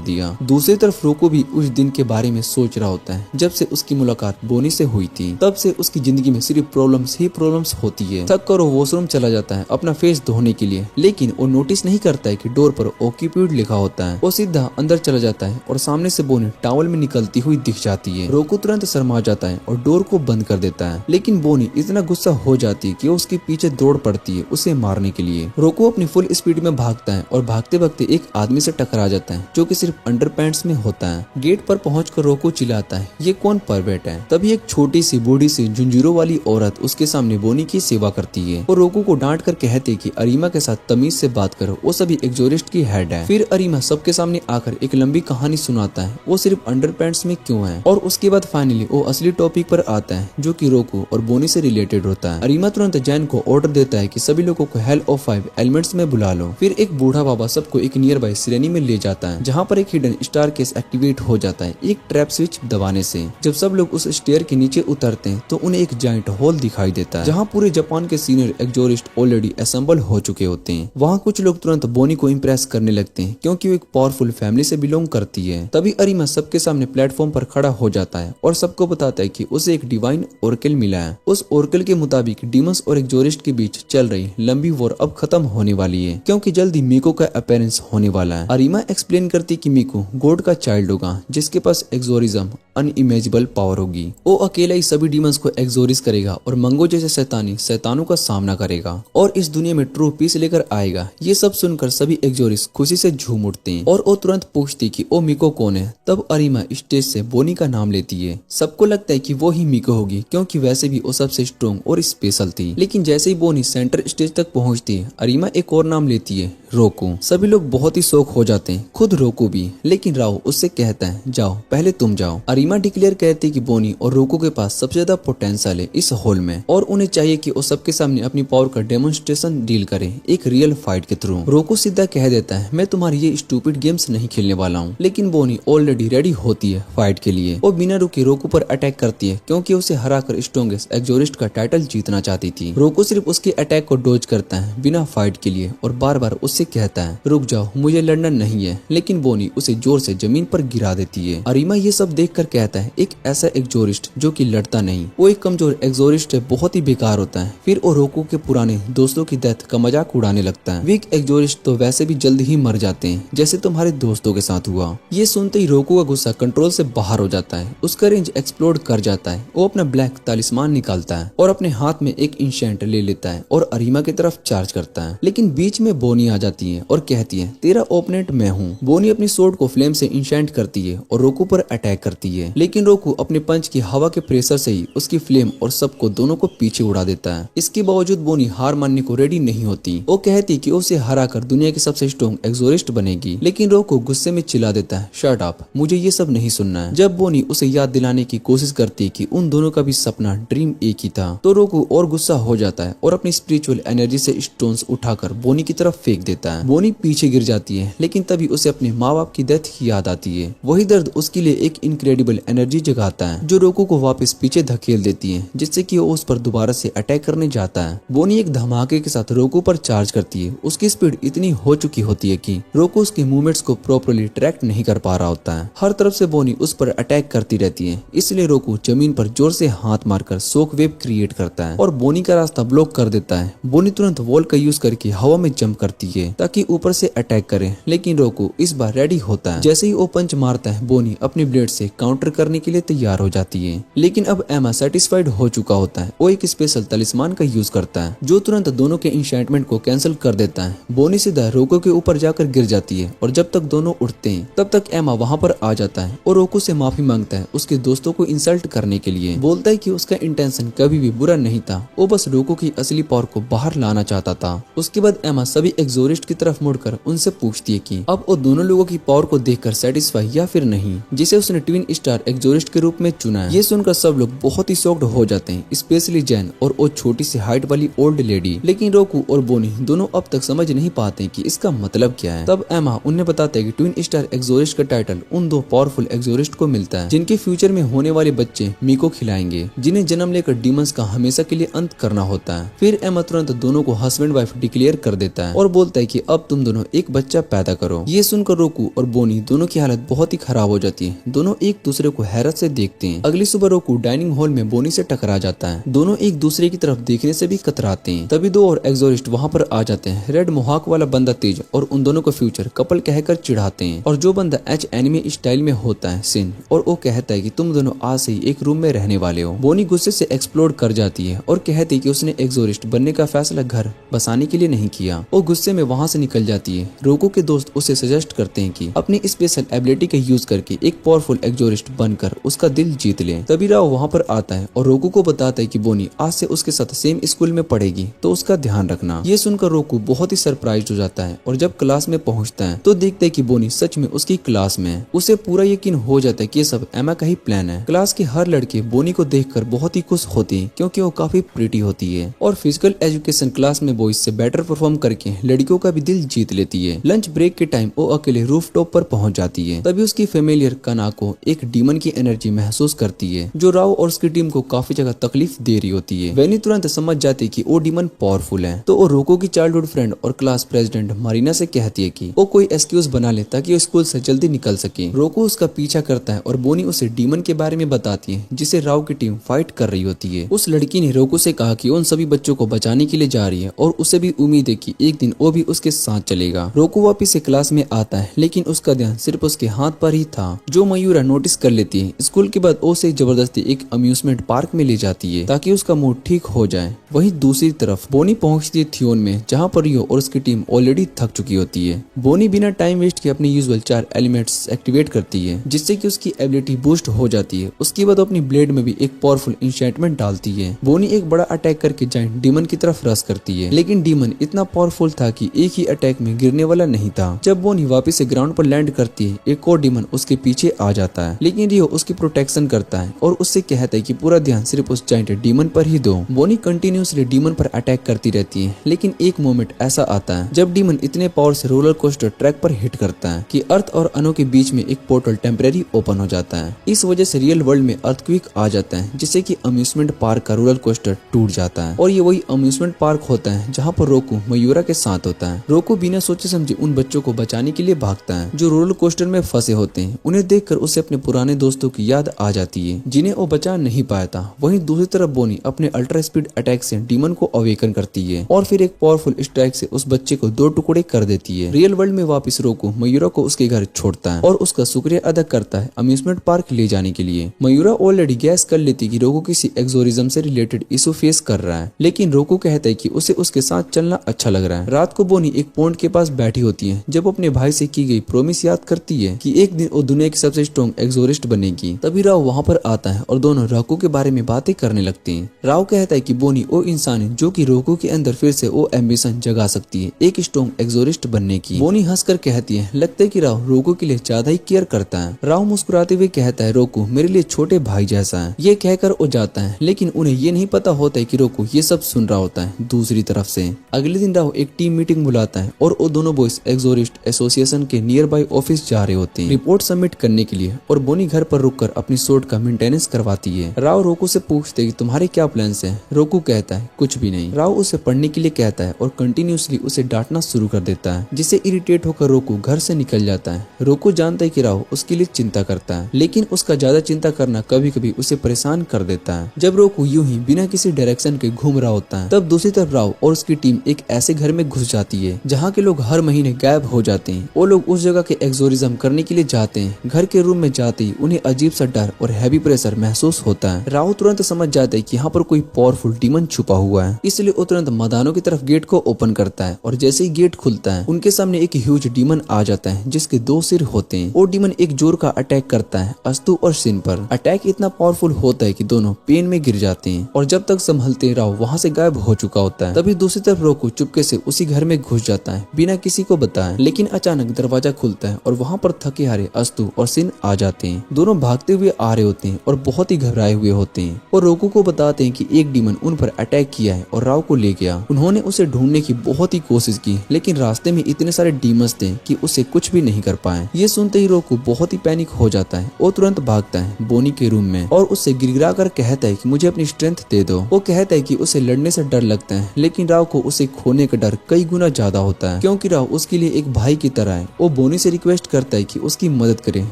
दिया। दूसरी तरफ रोकू भी उस दिन के बारे में सोच रहा होता है जब से उसकी मुलाकात बोनी से हुई थी। तब से उसकी जिंदगी में सिर्फ प्रॉब्लम्स ही प्रॉब्लम्स होती है। थक कर वो वॉशरूम चला जाता है अपना फेस धोने के लिए, लेकिन वो नोटिस नहीं करता है कि डोर पर ऑक्यूपिड लिखा होता है। वो सीधा अंदर चला जाता है और सामने से बोनी टॉवल में निकलती हुई दिख जाती है। रोकू तुरंत शर्मा जाता है और डोर को बंद कर देता है, लेकिन बोनी इतना गुस्सा हो जाती है कि वो उसके पीछे दौड़ पड़ती है उसे मारने के लिए। रोकू अपनी फुल स्पीड में भागता है और भागते भागते एक आदमी से टकरा जाता है जो कि सिर्फ अंडरपैंट्स में होता है। गेट पर पहुंचकर रोकू चिल्लाता है ये कौन परवेट है। तभी एक छोटी सी बूढ़ी सी झुंझुरों वाली औरत उसके सामने बोनी की सेवा करती है और रोकू को डांट कर कहते कि अरीमा के साथ तमीज से बात करो, वो सभी एक्सोरिस्ट की हेड है। फिर अरीमा सबके सामने आकर एक लंबी कहानी सुनाता है वो सिर्फ अंडरपैंट्स में क्यों है, और उसके बाद फाइनली वो असली टॉपिक पर आता है जो कि रोकू और बोनी से रिलेटेड होता है। अरीमा तुरंत जैन को ऑर्डर देता है कि सभी लोगों को हेल ऑफ 5 एलिमेंट्स में बुला लो। फिर एक बूढ़ा बाबा सबको एक नियर बाय श्रेणी में ले जाता है जहाँ पर एक हिडन स्टार केस एक्टिवेट हो जाता है एक ट्रैप स्विच दबाने से। जब सब लोग उस स्टेयर के नीचे उतरते हैं तो उन्हें एक जाइंट हॉल दिखाई देता है जहाँ पूरे जापान के सीनियर एक्सोरिस्ट ऑलरेडी असेंबल हो चुके होते हैं। वहाँ कुछ लोग तुरंत बोनी को इम्प्रेस करने लगते हैं क्योंकि वो एक पावरफुल फैमिली से बिलोंग करती है। तभी अरीमा सबके सामने प्लेटफॉर्म पर खड़ा हो जाता है और सबको बताता है कि उसे एक डिवाइन ओरेकल मिला है। उस ओरेकल के मुताबिक डीमंस और एक्सोरिस्ट के बीच चल रही लंबी वॉर अब खत्म होने वाली है क्योंकि जल्दी मीको का अपीयरेंस होने वाला है। अरीमा एक्सप्लेन करती कि मीको गॉड का चाइल्ड होगा जिसके पास एक्सोरिज्म अनइमेजिबल पावर होगी। वो अकेला ही सभी डीमंस को एक्सोरिस करेगा और मंगो जैसे शैतानों का सामना करेगा और इस दुनिया में ट्रू पीस लेकर आएगा। ये सब सुनकर सभी एक्सोरिस खुशी से झूम उठते हैं और वो तुरंत पूछती कि वो मीको कौन है। तब अरीमा स्टेज से बोनी का नाम लेती है। सबको लगता है कि वो ही मीको होगी क्योंकि वैसे भी वो सबसे स्ट्रॉन्ग और स्पेशल थी। लेकिन जैसे ही बोनी सेंटर स्टेज तक पहुंचती है अरीमा एक और नाम लेती है रोकू। सभी लोग बहुत ही शौक हो जाते हैं, खुद रोकू भी, लेकिन राव उससे कहता है जाओ पहले तुम जाओ। अरीमा डिक्लेयर कहती कि बोनी और रोकू के पास सबसे ज्यादा पोटेंशियल है इस हॉल में और उन्हें चाहिए कि वो सबके सामने अपनी पावर का डेमोन्स्ट्रेशन डील करें एक रियल फाइट के थ्रू। रोकू सीधा कह देता है मैं तुम्हारी ये स्टूपिड गेम्स नहीं खेलने वाला हूँ, लेकिन बोनी ऑलरेडी रेडी होती है फाइट के लिए। वो बिना रुके रोकू पर अटैक करती है क्योंकि उसे हराकर स्ट्रॉन्गेस्ट एक्सोरिस्ट का टाइटल जीतना चाहती थी। रोकू सिर्फ उसके अटैक को डोज करता है बिना फाइट के लिए और बार बार उससे कहता है रुक जाओ मुझे लड़ना नहीं है, लेकिन बोनी उसे जोर से जमीन पर गिरा देती है। अरीमा ये सब देखकर कहता है एक ऐसा एक्सोरिस्ट जो कि लड़ता नहीं, वो एक कमजोर एक्सोरिस्ट है, बहुत ही बेकार होता है। फिर वो रोकू के पुराने दोस्तों की डेथ का मजाक उड़ाने लगता है। वीक एक्सोरिस्ट तो वैसे भी जल्द ही मर जाते हैं जैसे तुम्हारे दोस्तों के साथ हुआ। ये सुनते ही रोकू का गुस्सा कंट्रोल से बाहर हो जाता है, उसका रेंज एक्सप्लोड कर जाता है। वो अपना ब्लैक तालिस्मान निकालता है और अपने हाथ में एक इंशेंट ले लेता है और अरीमा की तरफ चार्ज करता है, लेकिन बीच में बोनी आ जाती है और कहती है तेरा ओपोनेंट मैं हूँ। बोनी अपनी सोर्ड को फ्लेम से इंशेंट करती है और रोकू पर अटैक करती है, लेकिन रोकू अपने पंच की हवा के प्रेशर से ही उसकी फ्लेम और सबको दोनों को पीछे उड़ा देता है। इसके बावजूद बोनी हार मानने को रेडी नहीं होती। वो कहती कि उसे हराकर दुनिया की सबसे स्ट्रॉन्ग एक्सोरिस्ट बनेगी, लेकिन रोकू गुस्से में चिल्ला देता है शट अप, मुझे ये सब नहीं सुनना है। जब बोनी उसे याद दिलाने की कोशिश करती है कि उन दोनों का भी सपना ड्रीम एक ही था, तो रोकू और गुस्सा हो जाता है और अपनी स्पिरिचुअल एनर्जी से स्टोन्स उठाकर बोनी की तरफ फेंक देता है। बोनी पीछे गिर जाती है, लेकिन तभी उसे अपने माँ बाप की डेथ की याद आती है। वही दर्द उसके लिए एक इनक्रेडिबल एनर्जी जगाता है जो रोकू को वापस पीछे धकेल देती है, जिससे कि वो उस पर दोबारा से अटैक करने जाता है। बोनी एक धमाके के साथ रोकू पर चार्ज करती है। उसकी स्पीड इतनी हो चुकी होती है कि रोकू उसके मूवमेंट्स को प्रॉपर्ली ट्रैक नहीं कर पा रहा होता है। हर तरफ से बोनी उस पर अटैक करती रहती है, इसलिए रोकू जमीन पर जोर से हाथ मारकर शॉक वेव क्रिएट करता है और बोनी का रास्ता ब्लॉक कर देता है। बोनी तुरंत वॉल का यूज करके हवा में जंप करती है ताकि ऊपर से अटैक करे, लेकिन रोकू इस बार रेडी होता है। जैसे ही वो पंच मारता है बोनी अपनी ब्लेड से काउंटर करने के लिए तैयार हो जाती है, लेकिन अब एमा सेटिस्फाइड हो चुका होता है। वो एक स्पेशल तलिस्मान का यूज करता है जो तुरंत दोनों के इंशेंटमेंट को कैंसिल कर देता है। बोनी सीधा रोको के ऊपर जाकर गिर जाती है और जब तक दोनों उठते हैं तब तक एमा वहाँ पर आ जाता है और रोको से माफी मांगता है उसके दोस्तों को इंसल्ट करने के लिए। बोलता है कि उसका इंटेंशन कभी भी बुरा नहीं था, वो बस रोको की असली पावर को बाहर लाना चाहता था। उसके बाद एमा सभी एक्सोरिस्ट की तरफ मुड़कर उनसे पूछती है कि अब वो दोनों लोगों की पावर को देखकर सेटिस्फाई या फिर नहीं, जिसे उसने ट्विन स्टार एक्सोरिस्ट के रूप में चुना है। ये सुनकर सब लोग बहुत ही शॉक्ड हो जाते हैं, स्पेशली जैन और वो छोटी सी हाइट वाली ओल्ड लेडी। लेकिन रोकू और बोनी दोनों अब अब तक समझ नहीं पाते कि इसका मतलब क्या है। तब एमा उन्हें बताते हैं कि ट्विन स्टार एक्सोरिस्ट का टाइटल उन दो पावरफुल एक्सोरिस्ट को मिलता है जिनके फ्यूचर में होने वाले बच्चे मीको खिलाएंगे, जिन्हें जन्म लेकर डीमंस का हमेशा के लिए अंत करना होता है। फिर एमा तुरंत दोनों को हस्बैंड वाइफ डिक्लेयर कर देता है और बोलता है कि अब तुम दोनों एक बच्चा पैदा करो। ये सुनकर रोकू और बोनी दोनों की हालत बहुत ही खराब हो जाती है। दोनों एक दूसरे को हैरत से देखते हैं। अगली सुबह रोकू डाइनिंग हॉल में बोनी से टकरा जाता है। दोनों एक दूसरे की तरफ देखने से भी कतराते हैं। तभी दो और एक्सोरिस्ट वहाँ पर आ जाते हैं। रेड मोहाक वाला बंदा तेज और उन दोनों को फ्यूचर कपल कहकर चिढ़ाते हैं, और जो बंदा एच एनिमे स्टाइल में होता है सिन, और वो कहता है कि तुम दोनों आज से ही एक रूम में रहने वाले हो। बोनी गुस्से से एक्सप्लोड कर जाती है और कहती है कि उसने एक्सोरिस्ट बनने का फैसला घर बसाने के लिए नहीं किया। वो गुस्से में वहाँ से निकल जाती है। रोको के दोस्त उसे सजेस्ट करते हैं कि अपनी स्पेशल एबिलिटी का यूज करके एक पावरफुल एक्सोरिस्ट बनकर उसका दिल जीत ले। तभी राव वहाँ पर आता है और रोकू को बताता है कि बोनी आज से उसके साथ सेम स्कूल में पढ़ेगी, तो उसका ध्यान रखना। ये सुनकर रोकू बहुत ही सरप्राइज हो जाता है और जब क्लास में पहुंचता है तो देखता है कि बोनी सच में उसकी क्लास में है। उसे पूरा यकीन हो जाता है कि ये सब एमा का ही प्लान है। क्लास के हर लड़के बोनी को देखकर बहुत ही खुश होते हैं क्योंकि वो काफी प्रिटी होती है और फिजिकल एजुकेशन क्लास में बॉयज से बेटर परफॉर्म करके लड़कियों का भी दिल जीत लेती है। लंच ब्रेक के टाइम वो अकेले रूफ टॉप पर पहुंच जाती है। तभी उसकी फेमिलियर कानाको एक डीमन की एनर्जी महसूस करती है जो राव और उसकी टीम को काफी जगह तकलीफ दे रही होती है। वेनी तुरंत समझ जाती है कि वो डीमन पावरफुल है, तो वो रोको की चाइल्डहुड फ्रेंड और क्लास प्रेसिडेंट मारीना से कहती है कि वो कोई एक्सक्यूज बना ले ताकि वो स्कूल से जल्दी निकल सके। रोको उसका पीछा करता है और बोनी उसे डीमन के बारे में बताती है जिसे राव की टीम फाइट कर रही होती है। उस लड़की ने रोको से कहा कि उन सभी बच्चों को बचाने के लिए जा रही है और उसे भी उम्मीद है कि एक दिन वो भी उसके साथ चलेगा। रोको वापिस से क्लास में आता है लेकिन उसका ध्यान सिर्फ उसके हाथ पर ही था जो मयूरा नोटिस कर लेती है। स्कूल के बाद उसे जबरदस्ती एक अम्यूजमेंट पार्क में ले जाती है ताकि उसका मूड ठीक हो जाए। वहीं दूसरी तरफ बोनी पहुंचती है थियोन में जहां पर रियो और उसकी टीम ऑलरेडी थक चुकी होती है। बोनी बिना टाइम वेस्ट किए अपनी यूजुअल 4 एलिमेंट्स एक्टिवेट करती है जिससे कि उसकी एबिलिटी बूस्ट हो जाती है। उसके बाद अपनी ब्लेड में भी एक पावरफुल इंचेंटमेंट डालती है। बोनी एक बड़ा अटैक करके जाइंट डीमन की तरफ रश करती है लेकिन डीमन इतना पावरफुल था कि एक ही अटैक में गिरने वाला नहीं था। जब बोनी वापस से ग्राउंड पर लैंड करती है एक और डीमन उसके पीछे आ जाता है लेकिन रियो उसकी प्रोटेक्शन करता है और उससे कहता है कि पूरा ध्यान सिर्फ उस जाइंट डीमन पर ही दो। बोनी कंटिन्यूसली डीमन पर अटैक करती रहती है लेकिन एक मोमेंट ऐसा आता है जब डीमन इतने पावर से रोलर कोस्टर ट्रैक पर हिट करता है कि अर्थ और अनु के बीच में एक पोर्टल टेम्परेरी ओपन हो जाता है। इस वजह से रियल वर्ल्ड में अर्थक्वेक आ जाता है जिससे कि अम्यूजमेंट पार्क का रोलर कोस्टर टूट जाता है और ये वही अम्यूजमेंट पार्क होता है जहाँ पर रोकू मयूरा के साथ होता है। रोकू बिना सोचे समझे उन बच्चों को बचाने के लिए भागता है जो रोलर कोस्टर में फंसे होते हैं। उन्हें देखकर उसे अपने पुराने दोस्तों की याद आ जाती है जिन्हें वो बचा नहीं पाया था। वहीं दूसरी तरफ बोनी अपने अल्ट्रा स्पीड अटैक से डीमन को अवेकन करती है और फिर एक पावरफुल स्ट्राइक से उस बच्चे को 2 टुकड़े कर देती है। रियल वर्ल्ड में वापस रोकू मयूरा को उसके घर छोड़ता है और उसका शुक्रिया अदा करता है अम्यूजमेंट पार्क ले जाने के लिए। मयूरा ऑलरेडी गैस कर लेती कि रोकू किसी एक्सोरिज्म से रिलेटेड इशू फेस कर रहा है लेकिन रोकू कहता है कि उसे उसके साथ चलना अच्छा लग रहा है। रात को बोनी एक पॉन्ड के पास बैठी होती है जब अपने भाई से की गई प्रॉमिस याद करती है कि एक दिन वो दुनिया की सबसे स्ट्रॉन्ग एक्सोरिस्ट बनेगी। तभी राव वहाँ पर आता है और दोनों रोकू के बारे में बातें करने लगते हैं। राव कहता है कि बोनी वो इंसान है जो कि रोकू के अंदर फिर से वो एम्बिशन जगा सकती है एक स्ट्रॉन्ग एक्सोरिस्ट बनने की। बोनी हंसकर कहती है लगता है कि राव रोकू के लिए ज्यादा ही केयर करता है। राव मुस्कुराते हुए कहता है रोकू मेरे लिए छोटे भाई जैसा है। ये कहकर वो जाता है लेकिन उन्हें ये नहीं पता होता है कि रोकू ये सब सुन रहा होता है। दूसरी तरफ से अगले दिन राव एक टीम मीटिंग बुलाता है और वो दोनों बॉयज एक्सोरिस्ट एसोसिएशन के नियर बाय ऑफिस जा रहे होते हैं रिपोर्ट सबमिट करने के लिए और बोनी घर पर रुककर अपनी सोट का मेंटेनेंस करवाती है। राव रोकू से पूछते कि तुम्हारे क्या प्लान्स हैं? रोकू कहता है कुछ भी नहीं। राव उसे पढ़ने के लिए कहता है और कंटिन्यूसली उसे डांटना शुरू कर देता है जिससे इरिटेट होकर रोकू घर से निकल जाता है। रोकू जानता है कि राव उसके लिए चिंता करता है लेकिन उसका ज्यादा चिंता करना कभी कभी उसे परेशान कर देता है। जब रोकू यूं ही बिना किसी डायरेक्शन के घूम रहा होता है तब दूसरी तरफ राव और उसकी टीम एक ऐसे घर में घुस जाती है जहाँ के लोग हर महीने गायब हो जाते हैं। वो लोग उस जगह के एक्सोरिज्म करने के लिए जाते हैं। घर के रूम में जाते ही उन्हें अजीब सा डर और हैवी प्रेशर महसूस होता है। राव तुरंत समझ जाता है कि यहाँ पर कोई पावरफुल डीमन छुपा हुआ है, इसलिए वो तुरंत मदानों की तरफ गेट को ओपन करता है और जैसे ही गेट खुलता है उनके सामने एक ह्यूज डीमन आ जाता है जिसके 2 सिर होते हैं। वो डीमन एक जोर का अटैक करता है अस्तु और सिन पर। अटैक इतना पावरफुल होता है कि दोनों पेन में गिर जाते हैं और जब तक संभलते राव वहाँ से गायब हो चुका होता है। तभी दूसरी तरफ रोकू चुपके से उसी घर में घुस जाता है बिना किसी को बताए। लेकिन अचानक दरवाजा खुलता है और वहाँ पर थके हारे अस्तु और सिन आ जाते हैं। दोनों भागते हुए आ रहे होते हैं और बहुत ही घबराए हुए होते हैं और रोकू को बताते हैं कि एक डीमन उन पर अटैक किया है और राव को ले गया। उन्होंने उसे ढूंढने की बहुत ही कोशिश की, लेकिन रास्ते में इतने सारे डीमंस थे कि उसे कुछ भी नहीं कर पाए। ये सुनते ही रोकू बहुत ही पैनिक हो जाता है और तुरंत भागता है बोनी के रूम में और उससे गिड़गिड़ा कर कहता है कि मुझे अपनी स्ट्रेंथ दे दो। वो कहता है कि उसे लड़ने से डर लगता है, लेकिन राव को उसे खोने का डर कई गुना ज्यादा होता है, क्योंकि राव उसके लिए एक भाई की तरह है। वो बोनी से रिक्वेस्ट करता है कि उसकी मदद करे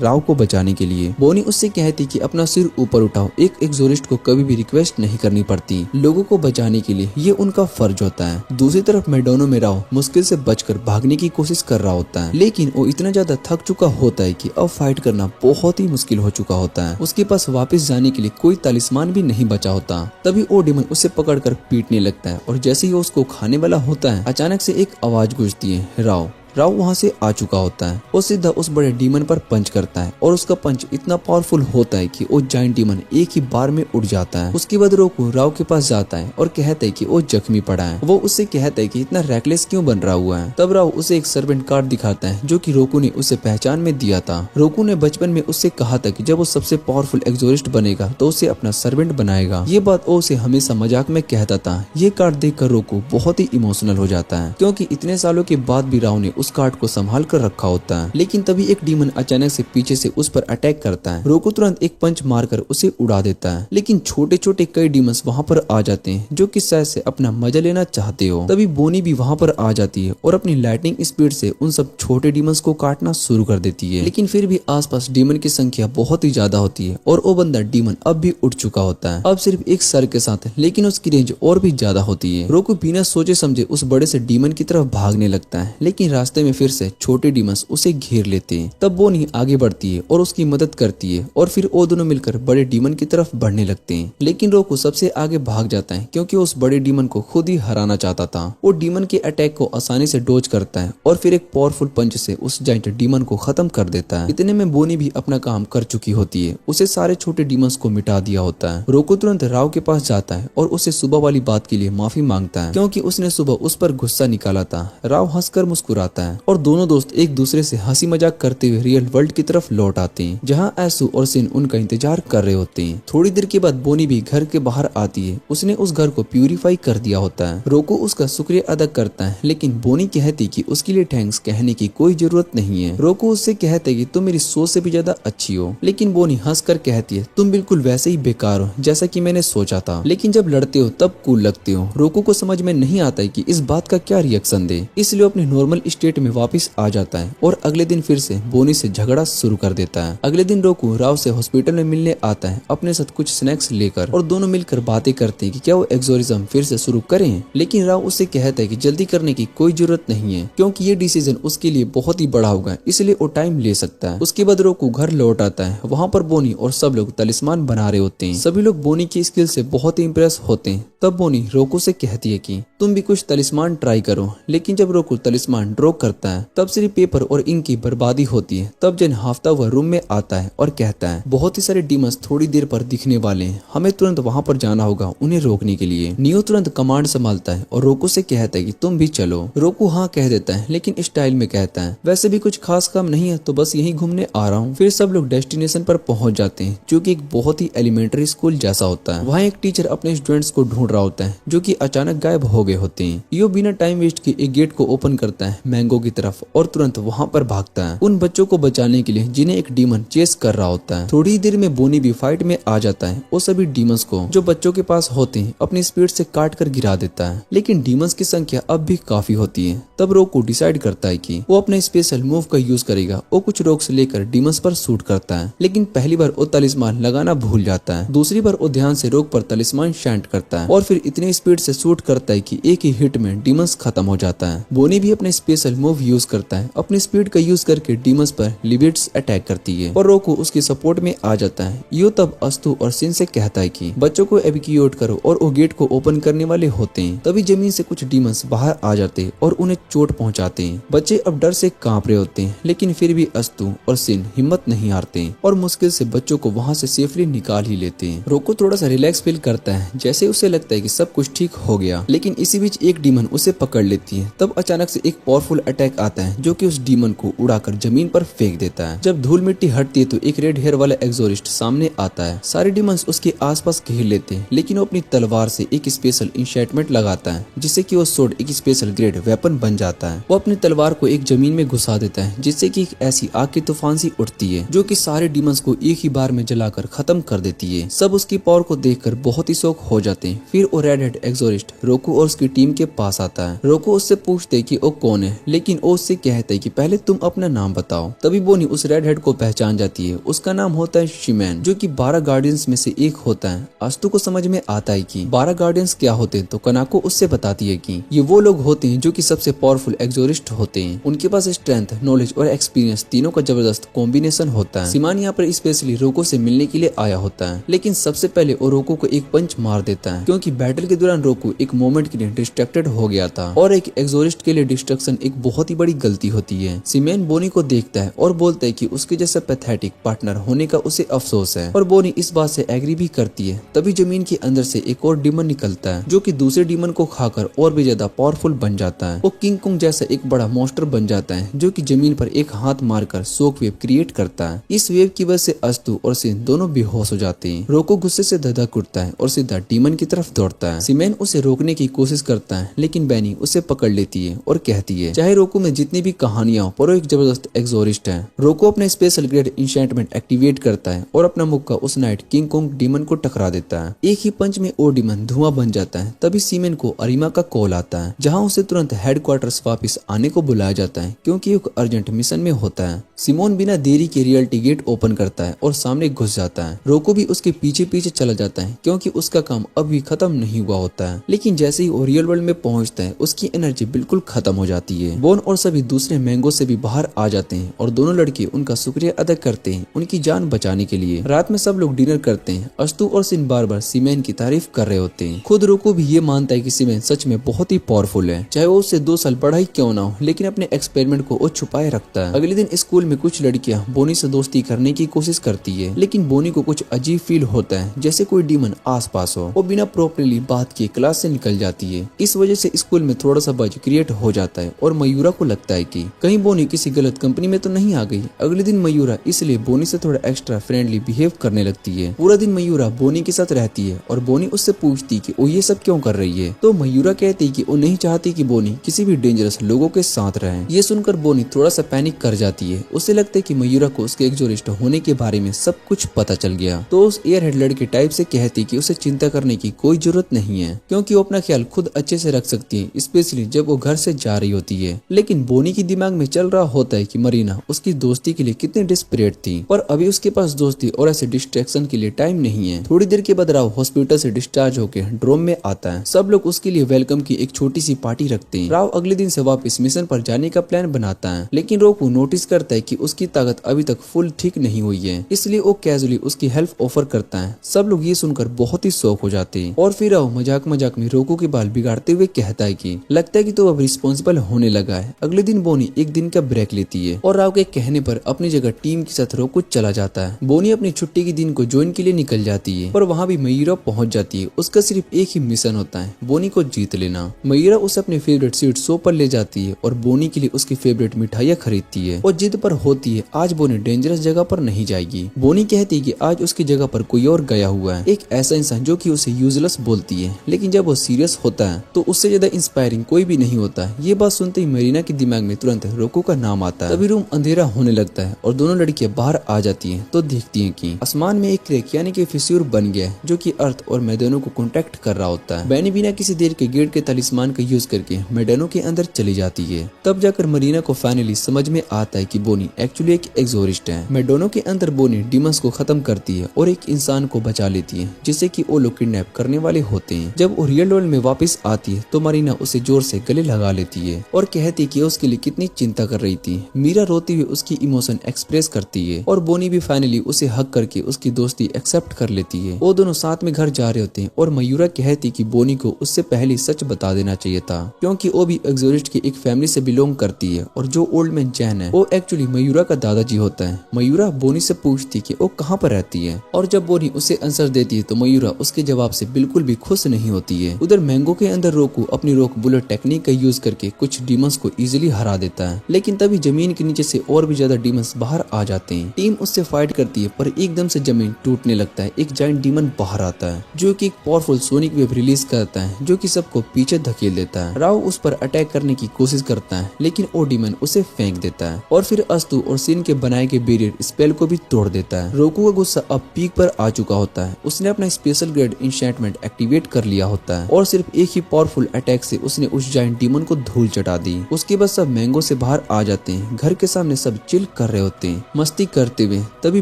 राव को बचाने के लिए। बोनी उससे कहती कि अपना सिर ऊपर उठाओ, एक एक्सोरिस्ट को कभी भी रिक्वेस्ट नहीं करनी पड़ती, लोगों को बचाने के लिए ये उनका फर्ज होता है। दूसरी तरफ मैडोनो में राव मुश्किल से बचकर भागने की कोशिश कर रहा होता है, लेकिन वो इतना ज्यादा थक चुका होता है कि अब फाइट करना बहुत ही मुश्किल हो चुका होता है। उसके पास वापस जाने के लिए कोई तालिस्मान भी नहीं बचा होता। तभी वो डीमन उसे पकड़कर पीटने लगता है और जैसे ही वो उसको खाने वाला होता है, अचानक से एक आवाज गूंजती है, राव वहां से आ चुका होता है। वो सीधा उस बड़े डीमन पर पंच करता है और उसका पंच इतना पावरफुल होता है कि वो जायंट डीमन एक ही बार में उड़ जाता है। उसके बाद रोकू राव के पास जाता है और कहता है कि वो जख्मी पड़ा है। वो उससे कहता है कि इतना रैकलेस क्यों बन रहा हुआ है। तब राव उसे एक सर्वेंट कार्ड दिखाता है जो कि रोकू ने उसे पहचान में दिया था। रोकू ने बचपन में उससे कहा था कि जब वो सबसे पावरफुल एक्सोरिस्ट बनेगा तो उसे अपना सर्वेंट बनाएगा। ये बात वो उसे हमेशा मजाक में कहता था। ये कार्ड देखकर रोकू बहुत ही इमोशनल हो जाता है, क्योंकि इतने सालों के बाद भी राव ने उस कार्ड को संभाल कर रखा होता है। लेकिन तभी एक डीमन अचानक से पीछे से उस पर अटैक करता है। रोकू तुरंत एक पंच मारकर उसे उड़ा देता है, लेकिन छोटे छोटे कई डीमंस वहाँ पर आ जाते हैं जो कि शायद से अपना मजा लेना चाहते हो। तभी बोनी भी वहाँ पर आ जाती है और अपनी लाइटनिंग स्पीड से उन सब छोटे डीमंस को काटना शुरू कर देती है। लेकिन फिर भी आसपास डीमन की संख्या बहुत ही ज्यादा होती है और वो बंदा डीमन अब भी उठ चुका होता है, अब सिर्फ एक सर के साथ, लेकिन उसकी रेंज और भी ज्यादा होती है। रोकू बिना सोचे समझे उस बड़े से डीमन की तरफ भागने लगता है, लेकिन रास्ते में फिर से छोटे डीमंस उसे घेर लेते हैं। तब बोनी आगे बढ़ती है और उसकी मदद करती है और फिर वो दोनों मिलकर बड़े डीमन की तरफ बढ़ने लगते हैं। लेकिन रोकू सबसे आगे भाग जाता है, क्योंकि उस बड़े डीमन को खुद ही हराना चाहता था। वो डीमन के अटैक को आसानी से डोज करता है और फिर एक पावरफुल पंच से उस जाइंट डीमन को खत्म कर देता है। इतने में बोनी भी अपना काम कर चुकी होती है, उसे सारे छोटे डीमंस को मिटा दिया होता है। रोकू तुरंत राव के पास जाता है और उसे सुबह वाली बात के लिए माफी मांगता है, क्योंकि उसने सुबह उस पर गुस्सा निकाला था। राव हंसकर मुस्कुराता है और दोनों दोस्त एक दूसरे से हंसी मजाक करते हुए रियल वर्ल्ड की तरफ लौट आते हैं, जहां ऐसू और सिन उनका इंतजार कर रहे होते हैं। थोड़ी देर के बाद बोनी भी घर के बाहर आती है। उसने उस घर को प्यूरिफाई कर दिया होता है। रोकू उसका शुक्रिया अदा करता है, लेकिन बोनी कहती कि उसके लिए थैंक्स कहने की कोई जरूरत नहीं है। रोकू उससे कहता है कि तुम मेरी सोच से भी ज्यादा अच्छी हो, लेकिन बोनी हंसकर कहती है तुम बिल्कुल वैसे ही बेकार हो जैसा कि मैंने सोचा था, लेकिन जब लड़ते हो तब कूल लगते हो। रोकू को समझ में नहीं आता है कि इस बात का क्या रिएक्शन दे, इसलिए अपने नॉर्मल स्टेट में वापस आ जाता है और अगले दिन फिर से बोनी से झगड़ा शुरू कर देता है। अगले दिन रोकू राव से हॉस्पिटल में मिलने आता है अपने साथ कुछ स्नैक्स लेकर, और दोनों मिलकर बातें करते हैं कि क्या वो एक्सोरिज्म फिर से शुरू करें। लेकिन राव उससे कहता है कि जल्दी करने की कोई जरूरत नहीं है, क्योंकि ये डिसीजन उसके लिए बहुत ही बड़ा होगा, इसलिए वो टाइम ले सकता है। उसके बाद रोकू घर लौट आता है। वहाँ पर बोनी और सब लोग तलिस्मान बना रहे होते हैं। सभी लोग बोनी की स्किल से बहुत ही इम्प्रेस होते हैं। तब बोनी रोकू से कहती है कि तुम भी कुछ तलिस्मान ट्राई करो, लेकिन जब रोकू तलिस्मान ड्रॉ करता है तब सिर्फ पेपर और इंक की बर्बादी होती है। तब जन हाफ्ता वह रूम में आता है और कहता है बहुत ही सारे डीमंस थोड़ी देर पर दिखने वाले हैं, हमें तुरंत वहाँ पर जाना होगा उन्हें रोकने के लिए। नियो तुरंत कमांड संभालता है और रोकू से कहता है कि तुम भी चलो। रोकू हाँ कह देता है, लेकिन स्टाइल में कहता है वैसे भी कुछ खास काम नहीं है तो बस यही घूमने आ रहा हूँ। फिर सब लोग डेस्टिनेशन पर पहुंच जाते हैं, जो कि एक बहुत ही एलिमेंट्री स्कूल जैसा होता है। वहाँ एक टीचर अपने स्टूडेंट्स को ढूंढ रहा होता है, जो कि अचानक गायब हो गए होते हैं। यो बिना टाइम वेस्ट किए एक गेट को ओपन करता है मैंगो की तरफ और तुरंत वहाँ पर भागता है उन बच्चों को बचाने के लिए जिन्हें एक डीमन चेस कर रहा होता है। थोड़ी देर में बोनी भी फाइट में आ जाता है। वो सभी डीमंस को जो बच्चों के पास होते हैं अपनी स्पीड से काट कर गिरा देता है, लेकिन डीमंस की संख्या अब भी काफी होती है। तब रोकू डिसाइड करता है कि वो अपने स्पेशल मूव का यूज करेगा। वो कुछ रॉक्स लेकर डीमंस पर शूट करता है, लेकिन पहली बार वो तलिस्मान लगाना भूल जाता है। दूसरी बार वो ध्यान से रोक पर तलिस्मान शैंट करता है और फिर इतनी स्पीड से शूट करता है कि एक ही हिट में डीमंस खत्म हो जाता है। बोनी भी अपने स्पेशल मूव यूज करता है। अपनी स्पीड का यूज करके डीमंस पर लिबिट्स अटैक करती है और रोकू उसके सपोर्ट में आ जाता है। यो तब अस्तु और सिन से कहता है कि बच्चों को एविक्यूएट करो और वो गेट को ओपन करने वाले होते हैं। तभी जमीन से कुछ डीमंस बाहर आ जाते हैं और उन्हें चोट पहुंचाते हैं। बच्चे अब डर से कांप रहे होते हैं, लेकिन फिर भी अस्तु और सिन हिम्मत नहीं हारते और मुश्किल से बच्चों को वहाँ से सेफली निकाल ही लेते हैं। रोकू थोड़ा सा रिलैक्स फील करता है, जैसे उसे लगता है कि सब कुछ ठीक हो गया, लेकिन इसी बीच एक डीमन उसे पकड़ लेती है। तब अचानक से एक पावरफुल अटैक आता है जो कि उस डीमन को उड़ाकर जमीन पर फेंक देता है। जब धूल मिट्टी हटती है तो एक रेड हेयर वाला एक्सोरिस्ट सामने आता है। सारे डीमंस उसके आसपास घेर लेते हैं, लेकिन वो अपनी तलवार से एक स्पेशल इंशेंटमेंट लगाता है जिससे कि वो सोर्ड एक स्पेशल ग्रेड वेपन बन जाता है। वो अपनी तलवार को एक जमीन में घुसा देता है जिससे कि एक ऐसी आग की तूफान सी उठती है जो कि सारे डीमंस को एक ही बार में जलाकर खत्म कर देती है। सब उसकी पावर को देखकर बहुत ही शौक हो जाते हैं। फिर वो रेड हेड एक्सोरिस्ट रोकू और उसकी टीम के पास आता है। रोकू उससे पूछते कि वो कौन है, लेकिन वो उससे कहते कि पहले तुम अपना नाम बताओ। तभी बोनी उस रेड हेड को पहचान जाती है। उसका नाम होता है शिमैन, जो कि 12 गार्डियंस में से एक होता है। अस्तु को समझ में आता है कि 12 गार्डियंस क्या होते हैं, तो कनाको उससे बताती है कि ये वो लोग होते हैं जो कि सबसे पावरफुल एक्सोरिस्ट होते हैं। उनके पास स्ट्रेंथ, नॉलेज और एक्सपीरियंस तीनों का जबरदस्त कॉम्बिनेशन होता है। सिमान यहाँ पर स्पेशली रोको से मिलने के लिए आया होता है, लेकिन सबसे पहले वो रोको को एक पंच मार देता है क्योंकि बैटल के दौरान रोको एक मोमेंट के लिए डिस्ट्रैक्टेड हो गया था और एक एक्सोरिस्ट के लिए डिस्ट्रक्शन एक बहुत ही बड़ी गलती होती है। सिमेन बोनी को देखता है और बोलता है कि उसके जैसा पैथेटिक पार्टनर होने का उसे अफसोस है और बोनी इस बात से एग्री भी करती है। तभी जमीन के अंदर से एक और डीमन निकलता है जो कि दूसरे डीमन को खाकर और भी ज्यादा पावरफुल बन जाता है। वो किंग कुंग जैसा एक बड़ा मॉन्स्टर बन जाता है जो कि जमीन पर एक हाथ मारकर शॉक वेव क्रिएट करता है। इस वेव की वजह से अस्तु और सिन दोनों बेहोश हो जाते हैं। रोको गुस्से से धधक उठता है और सीधा डीमन की तरफ दौड़ता है। सिमेन उसे रोकने की कोशिश करता है, लेकिन बैनी उसे पकड़ लेती है और कहती है चाहे रोको में जितनी भी कहानियां हो पर वो एक जबरदस्त एक्सोरिस्ट है। रोको अपने स्पेशल ग्रेड इंशेंटमेंट एक्टिवेट करता है और अपना मुक्का उस नाइट किंग कोंग डीमन को टकरा देता है। एक ही पंच में वो डीमन धुआं बन जाता है। तभी सीमेन को अरिमा का कॉल आता है जहां उसे तुरंत हेडक्वार्टर्स वापस आने को बुलाया जाता है क्योंकि एक अर्जेंट मिशन में होता है। सिमोन बिना देरी के रियलिटी गेट ओपन करता है और सामने घुस जाता है। रोको भी उसके पीछे पीछे चला जाता है क्योंकि उसका काम अभी खत्म नहीं हुआ होता है, लेकिन जैसे ही वो रियल वर्ल्ड में पहुंचता है उसकी एनर्जी बिल्कुल खत्म हो जाती है। बोन और सभी दूसरे मैंगो से भी बाहर आ जाते हैं और दोनों लड़के उनका शुक्रिया अदा करते हैं उनकी जान बचाने के लिए। रात में सब लोग डिनर करते हैं। अस्तु और सिन बार बार सीमेन की तारीफ कर रहे होते हैं। खुद रोको भी ये मानता है कि सीमेन सच में बहुत ही पावरफुल है, चाहे वो उससे 2 साल बड़ा ही क्यों ना हो, लेकिन अपने एक्सपेरिमेंट को वो छुपाए रखता है। अगले दिन स्कूल में कुछ लड़कियां बोनी से दोस्ती करने की कोशिश करती है, लेकिन बोनी को कुछ अजीब फील होता है जैसे कोई डीमन आस पास हो। वो बिना प्रॉपरली बात किए क्लास से निकल जाती है। इस वजह से स्कूल में थोड़ा सा बज क्रिएट हो जाता है और मयूरा को लगता है कि कहीं बोनी किसी गलत कंपनी में तो नहीं आ गई। अगले दिन मयूरा इसलिए बोनी से थोड़ा एक्स्ट्रा फ्रेंडली बिहेव करने लगती है। पूरा दिन मयूरा बोनी के साथ रहती है और बोनी उससे पूछती कि वो ये सब क्यों कर रही है, तो मयूरा कहती कि वो नहीं चाहती कि बोनी किसी भी डेंजरस लोगों के साथ रहे। ये सुनकर बोनी थोड़ा सा पैनिक कर जाती है। उसे लगता है कि मयूरा को उसके एक्सोरिस्ट होने के बारे में सब कुछ पता चल गया, तो उस एयरहेड लड़के टाइप से कहती कि उसे चिंता करने की कोई जरूरत नहीं है क्योंकि वो अपना ख्याल खुद अच्छे से रख सकती है, स्पेशली जब वो घर से जा रही होती है। लेकिन बोनी की दिमाग में चल रहा होता है कि मरीना उसकी दोस्ती के लिए कितनी डिस्परेट थी और अभी उसके पास दोस्ती और ऐसे डिस्ट्रैक्शन के लिए टाइम नहीं है। थोड़ी देर के बाद राव हॉस्पिटल से डिस्चार्ज होकर ड्रोम में आता है। सब लोग उसके लिए वेलकम की एक छोटी सी पार्टी रखते हैं। राव अगले दिन से वापस मिशन पर जाने का प्लान बनाता है, लेकिन रोकू नोटिस करता है कि उसकी ताकत अभी तक फुल ठीक नहीं हुई है, इसलिए वो कैजुअली उसकी हेल्प ऑफर करता है। सब लोग ये सुनकर बहुत ही शॉक हो जाते हैं और फिर राव मजाक मजाक में रोकू के बाल बिगाड़ते हुए कहता है कि लगता है कि तो अब रिस्पॉन्सिबल होने लगा है। अगले दिन बोनी एक दिन का ब्रेक लेती है और राव के कहने पर अपनी जगह टीम के साथ रोकू चला जाता है। बोनी अपनी छुट्टी के दिन को ज्वाइन के लिए निकल जाती है और वहाँ भी मयूरा पहुँच जाती है। उसका सिर्फ एक ही मिशन होता है, बोनी को जीत लेना। मयूरा उसे अपने फेवरेट स्वीट शॉप पर ले जाती है और बोनी के लिए उसकी फेवरेट मिठाइयाँ खरीदती है और जिद पर होती है आज बोनी डेंजरस जगह पर नहीं जाएगी। बोनी कहती है कि आज उसकी जगह पर कोई और गया हुआ है, एक ऐसा इंसान जो कि उसे यूजलेस बोलती है, लेकिन जब वो सीरियस होता है तो उससे ज्यादा इंस्पायरिंग कोई भी नहीं होता है। ये बात सुनते ही मरीना के दिमाग में तुरंत रोको का नाम आता है। तभी रूम अंधेरा होने लगता है और दोनों लड़कियां बाहर आ जाती हैं तो देखती हैं कि आसमान में एक क्रैक यानी कि फिस्यूर बन गया है जो कि अर्थ और मैदानों को कॉन्टेक्ट कर रहा होता है। बैनी बिना किसी देर के गेट के तलिस्मान का यूज करके मैदानों के अंदर चली जाती है। तब जाकर मरीना को फाइनली समझ में आता है कि बोनी एक्चुअली एक एक्सोरिस्ट है। मैदानों के अंदर बोनी डीमंस को खत्म करती है और एक इंसान को बचा लेती है जिसे कि वो लोग किडनैप करने वाले होते हैं। जब वो रियल वर्ल्ड में वापस आती है तो मरीना उसे जोर से गले लगा लेती है और कहती है कि उसके लिए कितनी चिंता कर रही थी। मीरा रोती हुई उसकी इमोशन एक्सप्रेस करती है और बोनी भी फाइनली उसे हक करके उसकी दोस्ती एक्सेप्ट कर लेती है। वो दोनों साथ में घर जा रहे होते हैं और मयूरा कहती कि बोनी को उससे पहले सच बता देना चाहिए था क्योंकि वो भी एक्सोरिस्ट की एक फैमिली से बिलोंग करती है और जो ओल्ड मैन जैन है वो एक्चुअली मयूरा का दादाजी होता है। मयूरा बोनी से पूछती कि वो कहाँ पर रहती है और जब बोनी उसे आंसर देती है तो मयूरा उसके जवाब से बिल्कुल भी खुश नहीं होती है। उधर मैंगो रोको के अंदर रोकू अपनी रोक बुलेट टेक्निक का यूज करके कुछ डीमंस को इजीली हरा देता है, लेकिन तभी जमीन के नीचे से और भी ज्यादा डीमंस बाहर आ जाते हैं। टीम उससे फाइट करती है पर एकदम से जमीन टूटने लगता है। एक जायंट डीमन बाहर आता है जो कि एक पावरफुल सोनिक वेव रिलीज करता है जो कि सबको पीछे धकेल देता है। राव उस पर अटैक करने की कोशिश करता है लेकिन वो डीमन उसे फेंक देता है और फिर अस्तु और सिन के बनाए के बैरियर स्पेल को भी तोड़ देता है। रोकू का गुस्सा अब पीक पर आ चुका होता है। उसने अपना स्पेशल ग्रेड इंशेंटमेंट एक्टिवेट कर लिया होता है और सिर्फ एक ही पावरफुल अटैक से उसने उस जायंट डीमन को धूल चटा दी। उसके बाद सब मैंगो से बाहर आ जाते हैं। घर के सामने सब चिल कर रहे होते हैं मस्ती करते हुए। तभी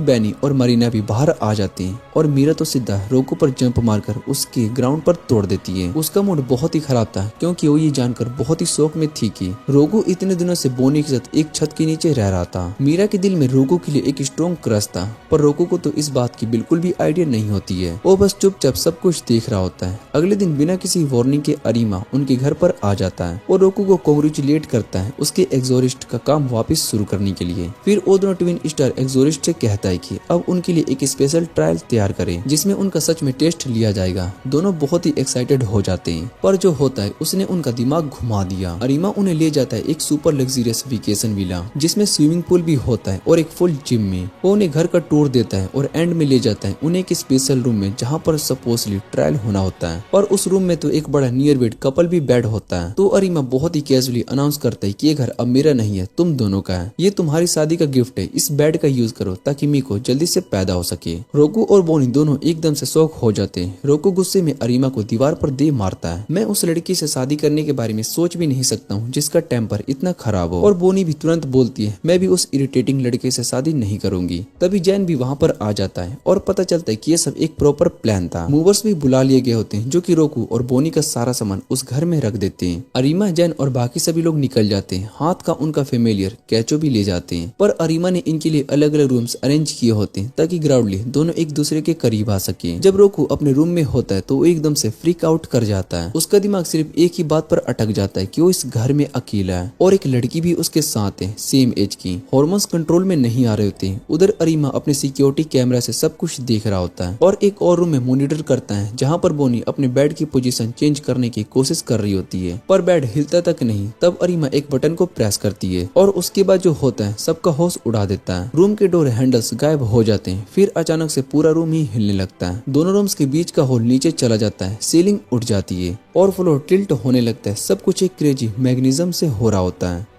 बैनी और मरीना भी बाहर आ जाते हैं और मीरा तो सीधा रोको पर जंप मारकर उसके ग्राउंड पर तोड़ देती है। उसका मूड बहुत ही खराब था क्योंकि वो ये जानकर बहुत ही शौक में थी कि रोको इतने दिनों से बोनी के साथ एक छत के नीचे रह रहा था। मीरा के दिल में रोको के लिए एक स्ट्रॉन्ग क्रश था पर रोको को तो इस बात की बिल्कुल भी आइडिया नहीं होती है। वो बस चुपचाप सब कुछ देख रहा होता है। अगले दिन बिना किसी वार्निंग के अरीमा उनके घर पर आ जाता है और रोको को कांग्रेचुलेट करता है उसके एग्जोरिस्ट का काम वापस शुरू करने के लिए। फिर वो दोनों ट्विन स्टार एग्जोरिस्ट से कहता है कि अब उनके लिए एक स्पेशल ट्रायल तैयार करें जिसमें उनका सच में टेस्ट लिया जाएगा। दोनों बहुत ही एक्साइटेड हो जाते हैं पर जो होता है उसने उनका दिमाग घुमा दिया। अरीमा उन्हें ले जाता है एक सुपर लग्जरियस वेकेशन विला जिसमें स्विमिंग पूल भी होता है और एक फुल जिम में। वो उन्हें घर का टूर देता है और एंड में ले जाता है उन्हें एक स्पेशल रूम में जहाँ पर सपोजली ट्रायल होना होता है और उस रूम में तो एक बड़ा नियर बेड कपल भी बेड होता है। तो अरीमा बहुत ही कैजुअली अनाउंस करता है कि ये घर अब मेरा नहीं है, तुम दोनों का है। ये तुम्हारी शादी का गिफ्ट है, इस बेड का यूज करो ताकि मीको जल्दी से पैदा हो सके। रोको और बोनी दोनों एकदम से शॉक हो जाते हैं। रोको गुस्से में अरीमा को दीवार पर दे मारता है। मैं उस लड़की से शादी करने के बारे में सोच भी नहीं सकता हूँ जिसका टेम्पर इतना खराब हो। और बोनी भी तुरंत बोलती है मैं भी उस इरिटेटिंग लड़के से शादी नहीं करूंगी। तभी जैन भी वहाँ पर आ जाता है और पता चलता है कि ये सब एक प्रॉपर प्लान था। मूवर्स भी बुला लिए गए होते हैं जो कि रोको और बोनी का सारा सामान उस घर में रख देते हैं। अरीमा, जैन और बाकी सभी लोग निकल जाते हैं। हाथ का उनका फेमिलियर कैचो भी ले जाते हैं पर अरीमा ने इनके लिए अलग अलग रूम्स अरेंज किए होते हैं ताकि ग्राउंडली दोनों एक दूसरे के करीब आ सके। जब रोको अपने रूम में होता है तो वो एकदम से फ्रीक आउट कर जाता है। उसका दिमाग सिर्फ एक ही बात पर अटक जाता है कि वो इस घर में अकेला है और एक लड़की भी उसके साथ है सेम एज की। हार्मोन्स कंट्रोल में नहीं आ रहे होते। उधर अरीमा अपने सिक्योरिटी कैमरा से सब कुछ देख रहा होता है और एक और रूम में मॉनिटर करता है जहाँ पर बोनी अपने बेड की पोजीशन चेंज करने की कोशिश कर रही होती है पर बेड हिलता तक नहीं। तब अरीमा एक बटन को प्रेस करती है और उसके बाद जो होता है सबका होश उड़ा देता है। रूम के डोर हैंडल्स गायब हो जाते हैं। फिर अचानक से पूरा रूम ही हिलने लगता है। दोनों रूम्स के बीच का होल नीचे चला जाता है। सीलिंग उठ जाती है और फ्लोर टिल्ट होने लगता है। सब कुछ एक क्रेजी मैग्नीज्म से हो रहा होता है।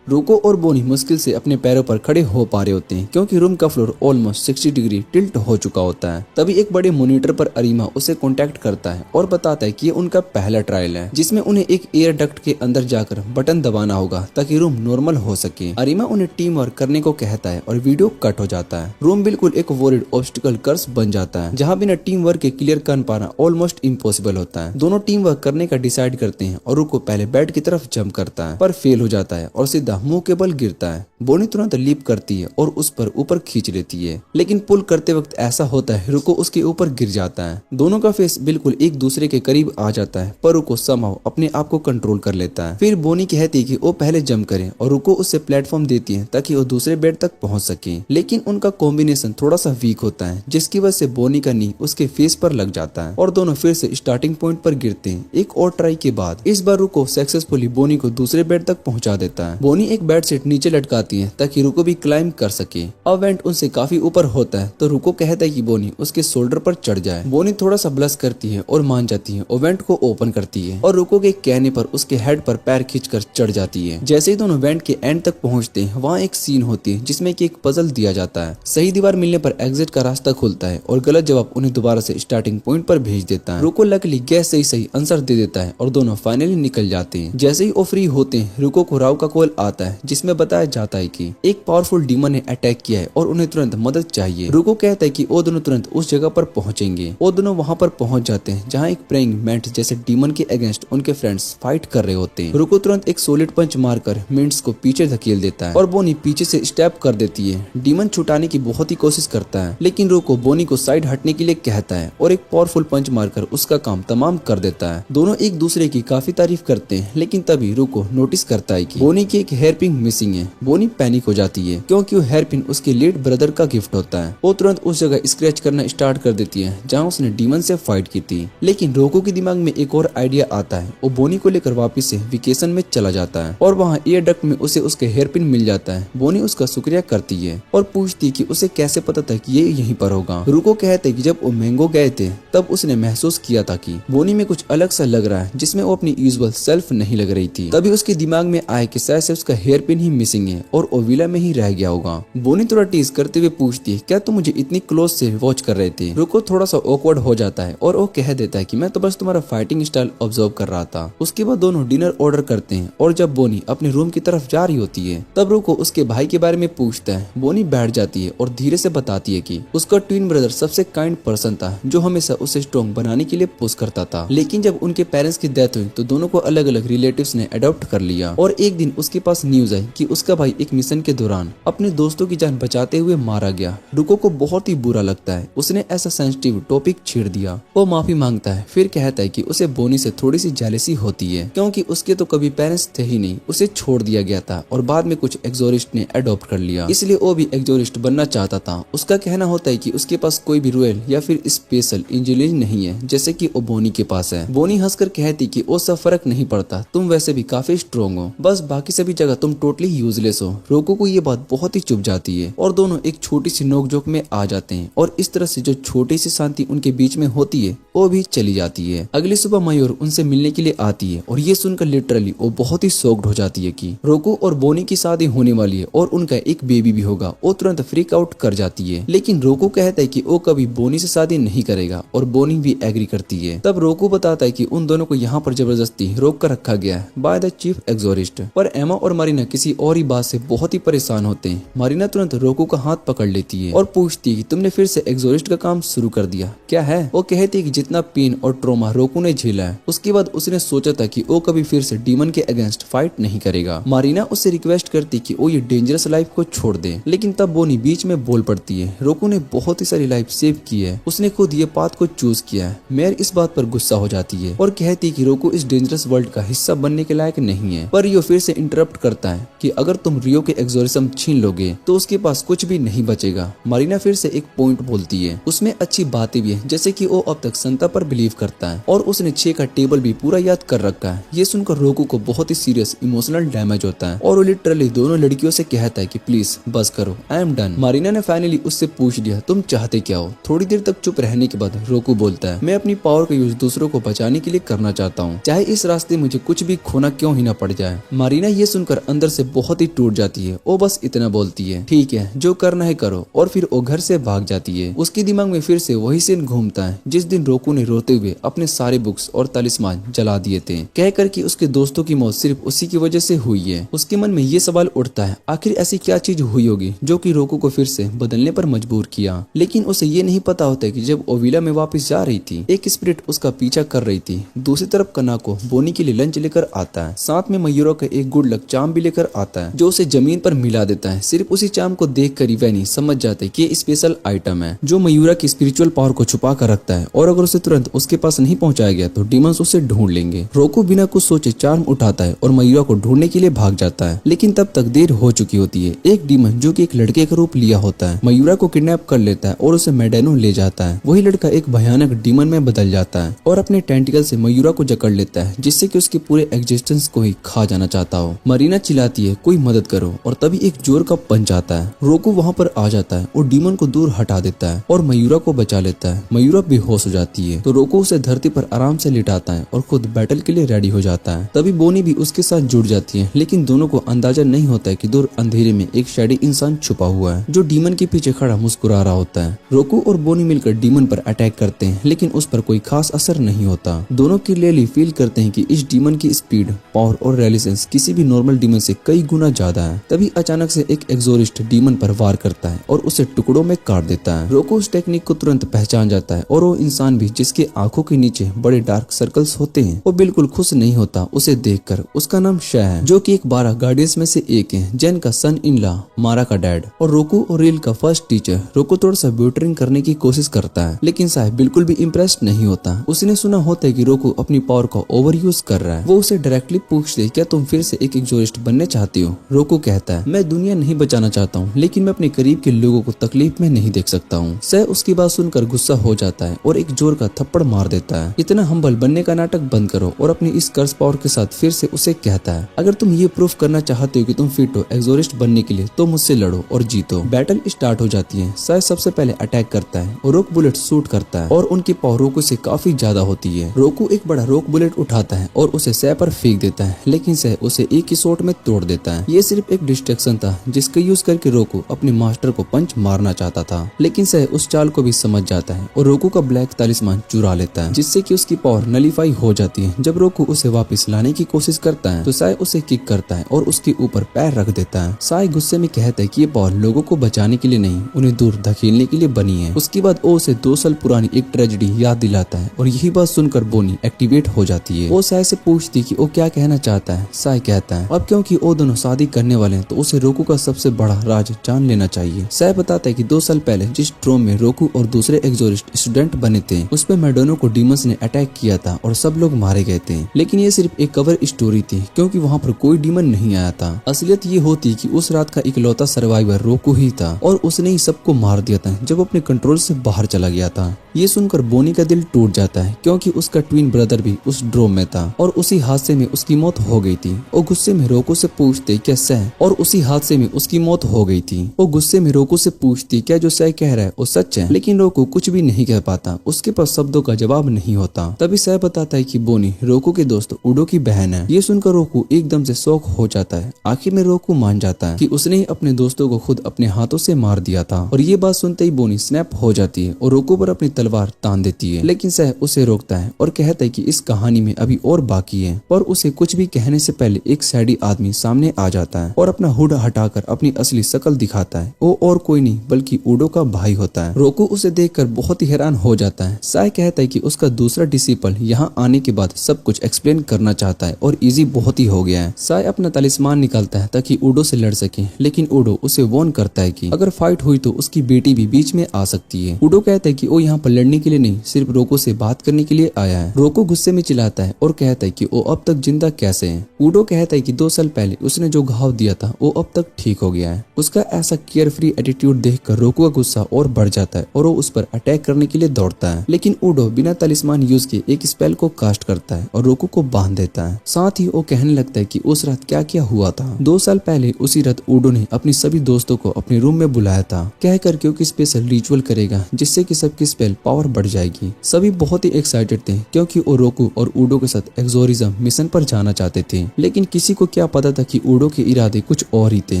रोको और बोनी मुश्किल से अपने पैरों पर खड़े हो पा रहे होते हैं क्योंकि रूम का फ्लोर ऑलमोस्ट 60 डिग्री टिल्ट हो चुका होता है। तभी एक बड़े मॉनिटर पर अरीमा उसे कांटेक्ट करता है और बताता है कि ये उनका पहला ट्रायल है जिसमें उन्हें एक एयर डक्ट के अंदर जाकर बटन दबाना होगा ताकि रूम नॉर्मल हो सके। अरीमा उन्हें टीम वर्क करने को कहता है और वीडियो कट हो जाता है। रूम बिल्कुल एक वॉरिड ऑब्स्टिकल कर्स बन जाता है जहाँ बिना टीम वर्क के क्लियर कर पाना ऑलमोस्ट इम्पॉसिबल होता है। दोनों टीम वर्क करने का डिसाइड करते हैं और रुको पहले बेड की तरफ जंप करता है पर फेल हो जाता है और सीधा मुंह के बल गिरता है। बोनी तुरंत लीप करती है और उस पर ऊपर खींच लेती है लेकिन पुल करते वक्त ऐसा होता है रुको उसके ऊपर गिर जाता है। दोनों का फेस बिल्कुल एक दूसरे के करीब आ जाता है पर रुको समहाउ अपने आप को कंट्रोल कर लेता है। फिर बोनी कहती है कि वो पहले जंप करे और रुको उससे प्लेटफॉर्म देती है ताकि वो दूसरे बेड तक पहुंच सके लेकिन उनका कॉम्बिनेशन थोड़ा सा वीक होता है जिसकी वजह से बोनी का नी उसके फेस पर लग जाता है और दोनों फिर से स्टार्टिंग पॉइंट पर गिरते हैं। एक और ट्राई के बाद इस बार रुको सक्सेसफुली बोनी को दूसरे बेड तक पहुंचा देता है। बोनी एक बेड शीट नीचे लटकाती है ताकि रुको भी क्लाइंब कर सके। अब वेंट उनसे काफी ऊपर होता है तो रुको कहता है कि बोनी उसके शोल्डर पर चढ़ जाए। बोनी थोड़ा सा ब्लश करती है और मान जाती है और वेंट को ओपन करती है और रुको के कहने पर उसके हेड पर पैर खींचकर चढ़ जाती है। जैसे ही दोनों वेंट के एंड तक पहुंचते हैं वहाँ एक सीन होती है जिसमें कि एक पजल दिया जाता है। सही दीवार मिलने पर एग्जिट का रास्ता खुलता है और गलत जवाब उन्हें दोबारा से स्टार्टिंग पॉइंट पर भेज देता है। रुको लकीली गैस सही आंसर दे देता है और दोनों फाइनली निकल जाते हैं। जैसे ही वो फ्री होते हैं रुको को राव का कॉल आता है जिसमें बताया जाता है कि एक पावरफुल डीमन ने अटैक किया है और उन्हें तुरंत मदद चाहिए। रुको कहता है कि वो दोनों तुरंत उस जगह पर पहुंचेंगे। वो दोनों वहां पर पहुंच जाते हैं जहां एक प्रेइंग मैंटिस जैसे डीमन के अगेंस्ट उनके फ्रेंड्स फाइट कर रहे होते हैं। रुको तुरंत एक सॉलिड पंच मारकर मिंट्स को पीछे धकेल देता है और बोनी पीछे से स्टेप कर देती है। डीमन छुटाने की बहुत ही कोशिश करता है लेकिन रुको बोनी को साइड हटने के लिए कहता है और एक पावरफुल पंच मारकर उसका काम तमाम कर देता है। दोनों एक दूसरे की काफी तारीफ करते हैं लेकिन तभी रुको नोटिस करता है कि बोनी की एक हेयर पिन मिसिंग है। बोनी पैनिक हो जाती है क्योंकि वो हेयर पिन उसके लेट ब्रदर का गिफ्ट होता है। वो तुरंत उस जगह स्क्रैच करना स्टार्ट कर देती है जहाँ उसने डीमन से फाइट की थी। लेकिन रोको के दिमाग में एक और आइडिया आता है। वो बोनी को लेकर वापस से वेकेशन में चला जाता है और वहाँ एयर डक्ट में उसे उसके हेयर पिन मिल जाता है। बोनी उसका शुक्रिया करती है और पूछती कि उसे कैसे पता था कि ये यहीं पर होगा। रुको कहते कि जब वो मैंगो गए थे तब उसने महसूस किया था कि बोनी में कुछ अलग सा लग रहा है जिसमें वो अपनी यूजुअल सेल्फ नहीं लग रही थी। तभी उसके दिमाग में आया कि शायद से उसका हेयर पिन ही मिसिंग है और वो विला में ही रह गया होगा। बोनी थोड़ा टीज करते हुए पूछती है क्या तुम मुझे इतनी क्लोज से वॉच कर रहे थे। रुको थोड़ा सा ऑकवर्ड हो जाता है और वो कह देता है कि मैं तो बस तुम्हारा फाइटिंग स्टाइल ऑब्जर्व कर रहा था। उसके बाद दोनों डिनर ऑर्डर करते हैं और जब बोनी अपने रूम की तरफ जा रही होती है तब रुको उसके भाई के बारे में पूछता है। बोनी बैठ जाती है और धीरे से बताती है कि उसका ट्विन ब्रदर सबसे काइंड पर्सन था जो हमेशा उसे स्ट्रॉन्ग बनाने के लिए पुश करता था। लेकिन जब उनके पेरेंट्स की डेथ हुई तो दोनों को अलग अलग रिलेटिव्स ने अडॉप्ट कर लिया और एक दिन उसके पास न्यूज आई कि उसका भाई एक मिशन के दौरान अपने दोस्तों की जान बचाते हुए मारा गया। रुको को बहुत ही बुरा लगता है। उसने ऐसा सेंसिटिव टॉपिक छेड़ दिया। वो माफी मांगता है फिर कहता है कि उसे बोनी से थोड़ी सी जेलसी होती है क्योंकि उसके तो कभी पेरेंट्स थे ही नहीं, उसे छोड़ दिया गया था और बाद में कुछ एक्सोरिस्ट ने अडॉप्ट कर लिया, इसलिए वो भी एक्सोरिस्ट बनना चाहता था। उसका कहना होता है कि उसके पास कोई भी रॉयल या फिर स्पेशल इंजीनियरिंग नहीं है जैसे कि वो बोनी के पास है। बोनी हंसकर कहती कि वो सब फर्क नहीं पड़ता, तुम वैसे भी काफी स्ट्रॉन्ग हो, बस बाकी सभी जगह तुम टोटली यूजलेस हो। रोको को ये बात बहुत ही चुभ जाती है और दोनों एक छोटी सी नोकझोंक में आ जाते हैं और इस तरह से जो छोटी सी शांति उनके बीच में होती है वो भी चली जाती है। अगली सुबह मयूर उनसे मिलने के लिए आती है और ये सुनकर लिटरली वो बहुत ही शॉक्ड हो जाती है कि रोको और बोनी की शादी होने वाली है और उनका एक बेबी भी होगा। वो तुरंत फ्रीक आउट कर जाती है लेकिन रोको कहता है कि वो कभी बोनी से शादी नहीं करेगा और बोनी भी एग्री करती है। तब रोको बताता है कि उन दोनों को यहाँ पर जबरदस्ती रोक कर रखा गया है बाय द चीफ एक्सोरिस्ट। पर एमा और मारिना किसी और ही बात से बहुत ही परेशान होते हैं। मारिना तुरंत रोको का हाथ पकड़ लेती है और पूछती है कि तुमने फिर से एक्सोरिस्ट का काम शुरू कर दिया क्या है। वो कहती है कि जितना पेन और ट्रॉमा रोको ने झेला है उसके बाद उसने सोचा था कि वो कभी फिर से डीमन के अगेंस्ट फाइट नहीं करेगा। मारिना उससे रिक्वेस्ट करती कि वो ये डेंजरस लाइफ को छोड़ दे लेकिन तब बोनी बीच में बोल पड़ती है रोको ने बहुत ही सारी लाइफ सेव की है, उसने खुद ये पाथ को चूज किया है। मेयर इस बात पर गुस्सा हो जाती है और कहती कि रोको इस डेंजरस वर्ल्ड का हिस्सा बनने के लायक नहीं है। पर रियो फिर से इंटरप्ट करता है कि अगर तुम रियो के एक्सोरिज्म छीन लोगे तो उसके पास कुछ भी नहीं बचेगा। मारिना फिर से एक पॉइंट बोलती है, उसमें अच्छी बातें भी है जैसे कि वो अब तक संता पर बिलीव करता है और उसने 6 का टेबल भी पूरा याद कर रखा है। ये सुनकर रोको को बहुत ही सीरियस इमोशनल डैमेज होता है और वो लिटरली दोनों लड़कियों से कहता है कि प्लीज बस करो, आई एम डन। मारिना ने फाइनली उससे पूछ लिया तुम चाहते क्या हो। थोड़ी देर तक चुप रहने के बाद रोको बोलता है मैं अपनी पावर का यूज दूसरों को बचाने के लिए करना चाहता हूँ, चाहे इस रास्ते मुझे कुछ भी खोना क्यों ही ना पड़ जाए। मारिना ये सुनकर अंदर से बहुत ही टूट जाती है। वो बस इतना बोलती है ठीक है जो करना है करो और फिर वो घर से भाग जाती है। उसके दिमाग में फिर से वही सीन घूमता है जिस दिन रोको ने रोते हुए अपने सारे बुक्स और तलिस्मान जला दिए थे कहकर कि उसके दोस्तों की मौत सिर्फ उसी की वजह से हुई है। उसके मन में ये सवाल उठता है आखिर ऐसी क्या चीज हुई होगी जो कि रोको को फिर से बदलने पर मजबूर किया। लेकिन उसे ये नहीं पता होता कि जब ओविला में वापस जा रही थी एक स्पिरिट उसका पीछा कर रही थी। दूसरी तरफ कनाको बोनी के लिए लंच लेकर आता है, साथ में मयूरा का एक गुड लक चार्म भी लेकर आता है जो उसे जमीन पर मिला देता है। सिर्फ उसी चार्म को देख कर ही वैनी समझ जाते कि ये स्पेशल आइटम है जो मयूरा की स्पिरिचुअल पावर को छुपा कर रखता है और अगर उसे तुरंत उसके पास नहीं पहुंचाया गया तो डीमंस उसे ढूंढ लेंगे। रोको बिना कुछ सोचे चार्म उठाता है और मयूरा को ढूंढने के लिए भाग जाता है लेकिन तब तक देर हो चुकी होती है। एक डीमन जो कि एक लड़के का रूप लिया होता है मयूरा को किडनैप कर लेता है और उसे मेडेनो ले जाता है। वही लड़का एक भयानक डीमन में बदल जाता है और अपने टेंटिकल से मयूरा को जकड़ लेता है जिससे कि उसके पूरे एग्जिस्टेंस को ही खा जाना चाहता हो। मरीना चिल्लाती है कोई मदद करो और तभी एक जोर का पंच आता है। रोको वहाँ पर आ जाता है और डीमन को दूर हटा देता है और मयूरा को बचा लेता है। मयूरा बेहोश हो जाती है तो रोको उसे धरती पर आराम से लिटाता है और खुद बैटल के लिए रेडी हो जाता है। तभी बोनी भी उसके साथ जुड़ जाती है लेकिन दोनों को अंदाजा नहीं होता है कि दूर अंधेरे में एक शैडी इंसान छुपा हुआ है जो डीमन के पीछे खड़ा मुस्कुरा रहा होता है। रोको और बोनी मिलकर डीमन पर अटैक करते हैं लेकिन उस पर कोई खास असर नहीं होता। दोनों क्लियरली फील करते हैं कि इस डीमन की स्पीड, पावर और रेजिस्टेंस किसी भी नॉर्मल डीमन से कई गुना ज्यादा है। तभी अचानक से एक एक्सोरिस्ट डीमन पर वार करता है और उसे टुकड़ों में काट देता है। रोको उस टेक्निक को तुरंत पहचान जाता है और वो इंसान भी जिसके आंखों के नीचे बड़े डार्क सर्कल्स होते हैं वो बिल्कुल खुश नहीं होता उसे देखकर। उसका नाम शह है जो कि एक 12 गार्डियंस में से एक है, जेन का सन इन लॉ, मारा का डैड और रोको और रिल का फर्स्ट टीचर। रोको थोड़ा सा ब्यूटरिंग करने की कोशिश करता है लेकिन साहब बिल्कुल भी इम्प्रेस्ड नहीं होता। उसने सुना होता है कि रोको अपनी पावर का ओवर यूज कर रहा है। वो उसे डायरेक्टली पूछते क्या तुम फिर से एक एक्सोरिस्ट एक्सोरिस्ट बनने चाहती हो? रोकू कहता है, मैं दुनिया नहीं बचाना चाहता हूँ, लेकिन मैं अपने करीब के लोगों को तकलीफ में नहीं देख सकता हूँ। सै उसकी बात सुनकर गुस्सा हो जाता है और एक जोर का थप्पड़ मार देता है। इतना हम्बल बनने का नाटक बंद करो और अपनी इस कर्ज पावर के साथ फिर से उसे कहता है, अगर तुम ये प्रूफ करना चाहते हो कि तुम फिट हो एक्सोरिस्ट बनने के लिए तो मुझसे लड़ो और जीतो। बैटल स्टार्ट हो जाती है। सै सबसे पहले अटैक करता है और रॉक बुलेट शूट करता है और उनकी पावर रोकू से काफी ज्यादा होती है। रोकू एक बड़ा रॉक बुलेट उठाता है और उसे सै पर फेंक देता है, लेकिन सै उसे एक ही शॉट में तोड़ देता है। ये सिर्फ एक डिस्ट्रैक्शन था जिसका यूज करके रोकू अपने मास्टर को पंच मारना चाहता था, लेकिन सै उस चाल को भी समझ जाता है और रोकू का ब्लैक तालिस्मान चुरा लेता है, जिससे कि उसकी पावर नलीफाई हो जाती है। जब रोकू उसे वापस लाने की कोशिश करता है तो साई उसे किक करता है और उसके ऊपर पैर रख देता है। साई गुस्से में कहता है कि ये पावर लोगों को बचाने के लिए नहीं, उन्हें दूर धकेलने के लिए बनी है। उसके बाद वो उसे 2 साल पुरानी एक ट्रेजेडी याद दिलाता है और यही बात सुनकर बोनी एक्टिवेट हो जाती है। वो साई से पूछती कि वो क्या कहना चाहता है। साई कहता है, अब क्योंकि वो दोनों शादी करने वाले हैं तो उसे रोकू का सबसे बड़ा राज जान लेना चाहिए। साई बताता है कि 2 साल पहले जिस ड्रोम में रोकू और दूसरे एक्सोरिस्ट स्टूडेंट बने थे, उसमें मैडोनो को डीमंस ने अटैक किया था और सब लोग मारे गए थे, लेकिन ये सिर्फ एक कवर स्टोरी थी क्योंकि वहाँ पर कोई डीमन नहीं आया था। असलियत ये होती कि उस रात का इकलौता सर्वाइवर रोकू ही था और उसने ही सबको मार दिया था जब अपने कंट्रोल से बाहर चला गया था। ये सुनकर बोनी का दिल टूट जाता है क्योंकि उसका ट्विन ब्रदर भी उस ड्रोम में था और उसी हादसे में उसकी मौत हो गई थी। वो गुस्से में रोकू से पूछते क्या सह और उसी हादसे में उसकी मौत हो गई थी। वो गुस्से में रोकू से पूछती क्या जो सह कह रहा है वो सच है, लेकिन रोकू कुछ भी नहीं कह पाता, उसके पास शब्दों का जवाब नहीं होता। तभी सह बताता है कि बोनी रोकू के दोस्त उडो की बहन है। ये सुनकर रोकू एकदम से शॉक हो जाता है। आखिर में रोकू मान जाता है कि उसने ही अपने दोस्तों को खुद अपने हाथों से मार दिया था और ये बात सुनते ही बोनी स्नैप हो जाती है और रोकू पर अपनी तलवार तान देती है, लेकिन सह उसे रोकता है और कहता है कि इस कहानी में अभी और बाकी है। पर उसे कुछ भी कहने से पहले एक सैडी आदमी सामने आ जाता है और अपना हुड हटाकर अपनी असली शक्ल दिखाता है। वो और कोई नहीं बल्कि उडो का भाई होता है। रोकू उसे देखकर बहुत ही हैरान हो जाता है। साई कहता है कि उसका दूसरा डिसिपल यहाँ आने के बाद सब कुछ एक्सप्लेन करना चाहता है और इजी बहुत ही हो गया है। साई अपना तलिस्मान निकालता है ताकि उडो से लड़ सके, लेकिन उडो उसे वार्न करता है कि अगर फाइट हुई तो उसकी बेटी भी बीच में आ सकती है। उडो कहता है कि वो यहाँ पर लड़ने के लिए नहीं, सिर्फ रोको से बात करने के लिए आया है। रोको गुस्से में चिल्लाता है और कहता है कि वो अब तक जिंदा कैसे है। उडो कहता है कि 2 साल पहले उसने जो घाव दिया था वो अब तक ठीक हो गया है। उसका ऐसा केयर फ्री एटीट्यूड देखकर रोको का गुस्सा और बढ़ जाता है और वो उस पर अटैक करने के लिए दौड़ता है, लेकिन उडो बिना तलिस्मान यूज किए एक स्पेल को कास्ट करता है और रोको को बांध देता है। साथ ही वो कहने लगता है कि उस रात क्या क्या हुआ था। 2 साल पहले उसी रात उडो ने अपनी सभी दोस्तों को अपने रूम में बुलाया था, कहकर क्योंकि स्पेशल रिचुअल करेगा जिससे कि सबकी स्पेल पावर बढ़ जाएगी। सभी बहुत ही एक्साइटेड थे क्योंकि वो रोकू और उडो के साथ एक्सोरिज्म मिशन पर जाना चाहते थे, लेकिन किसी को क्या पता था कि उडो के इरादे कुछ और ही थे,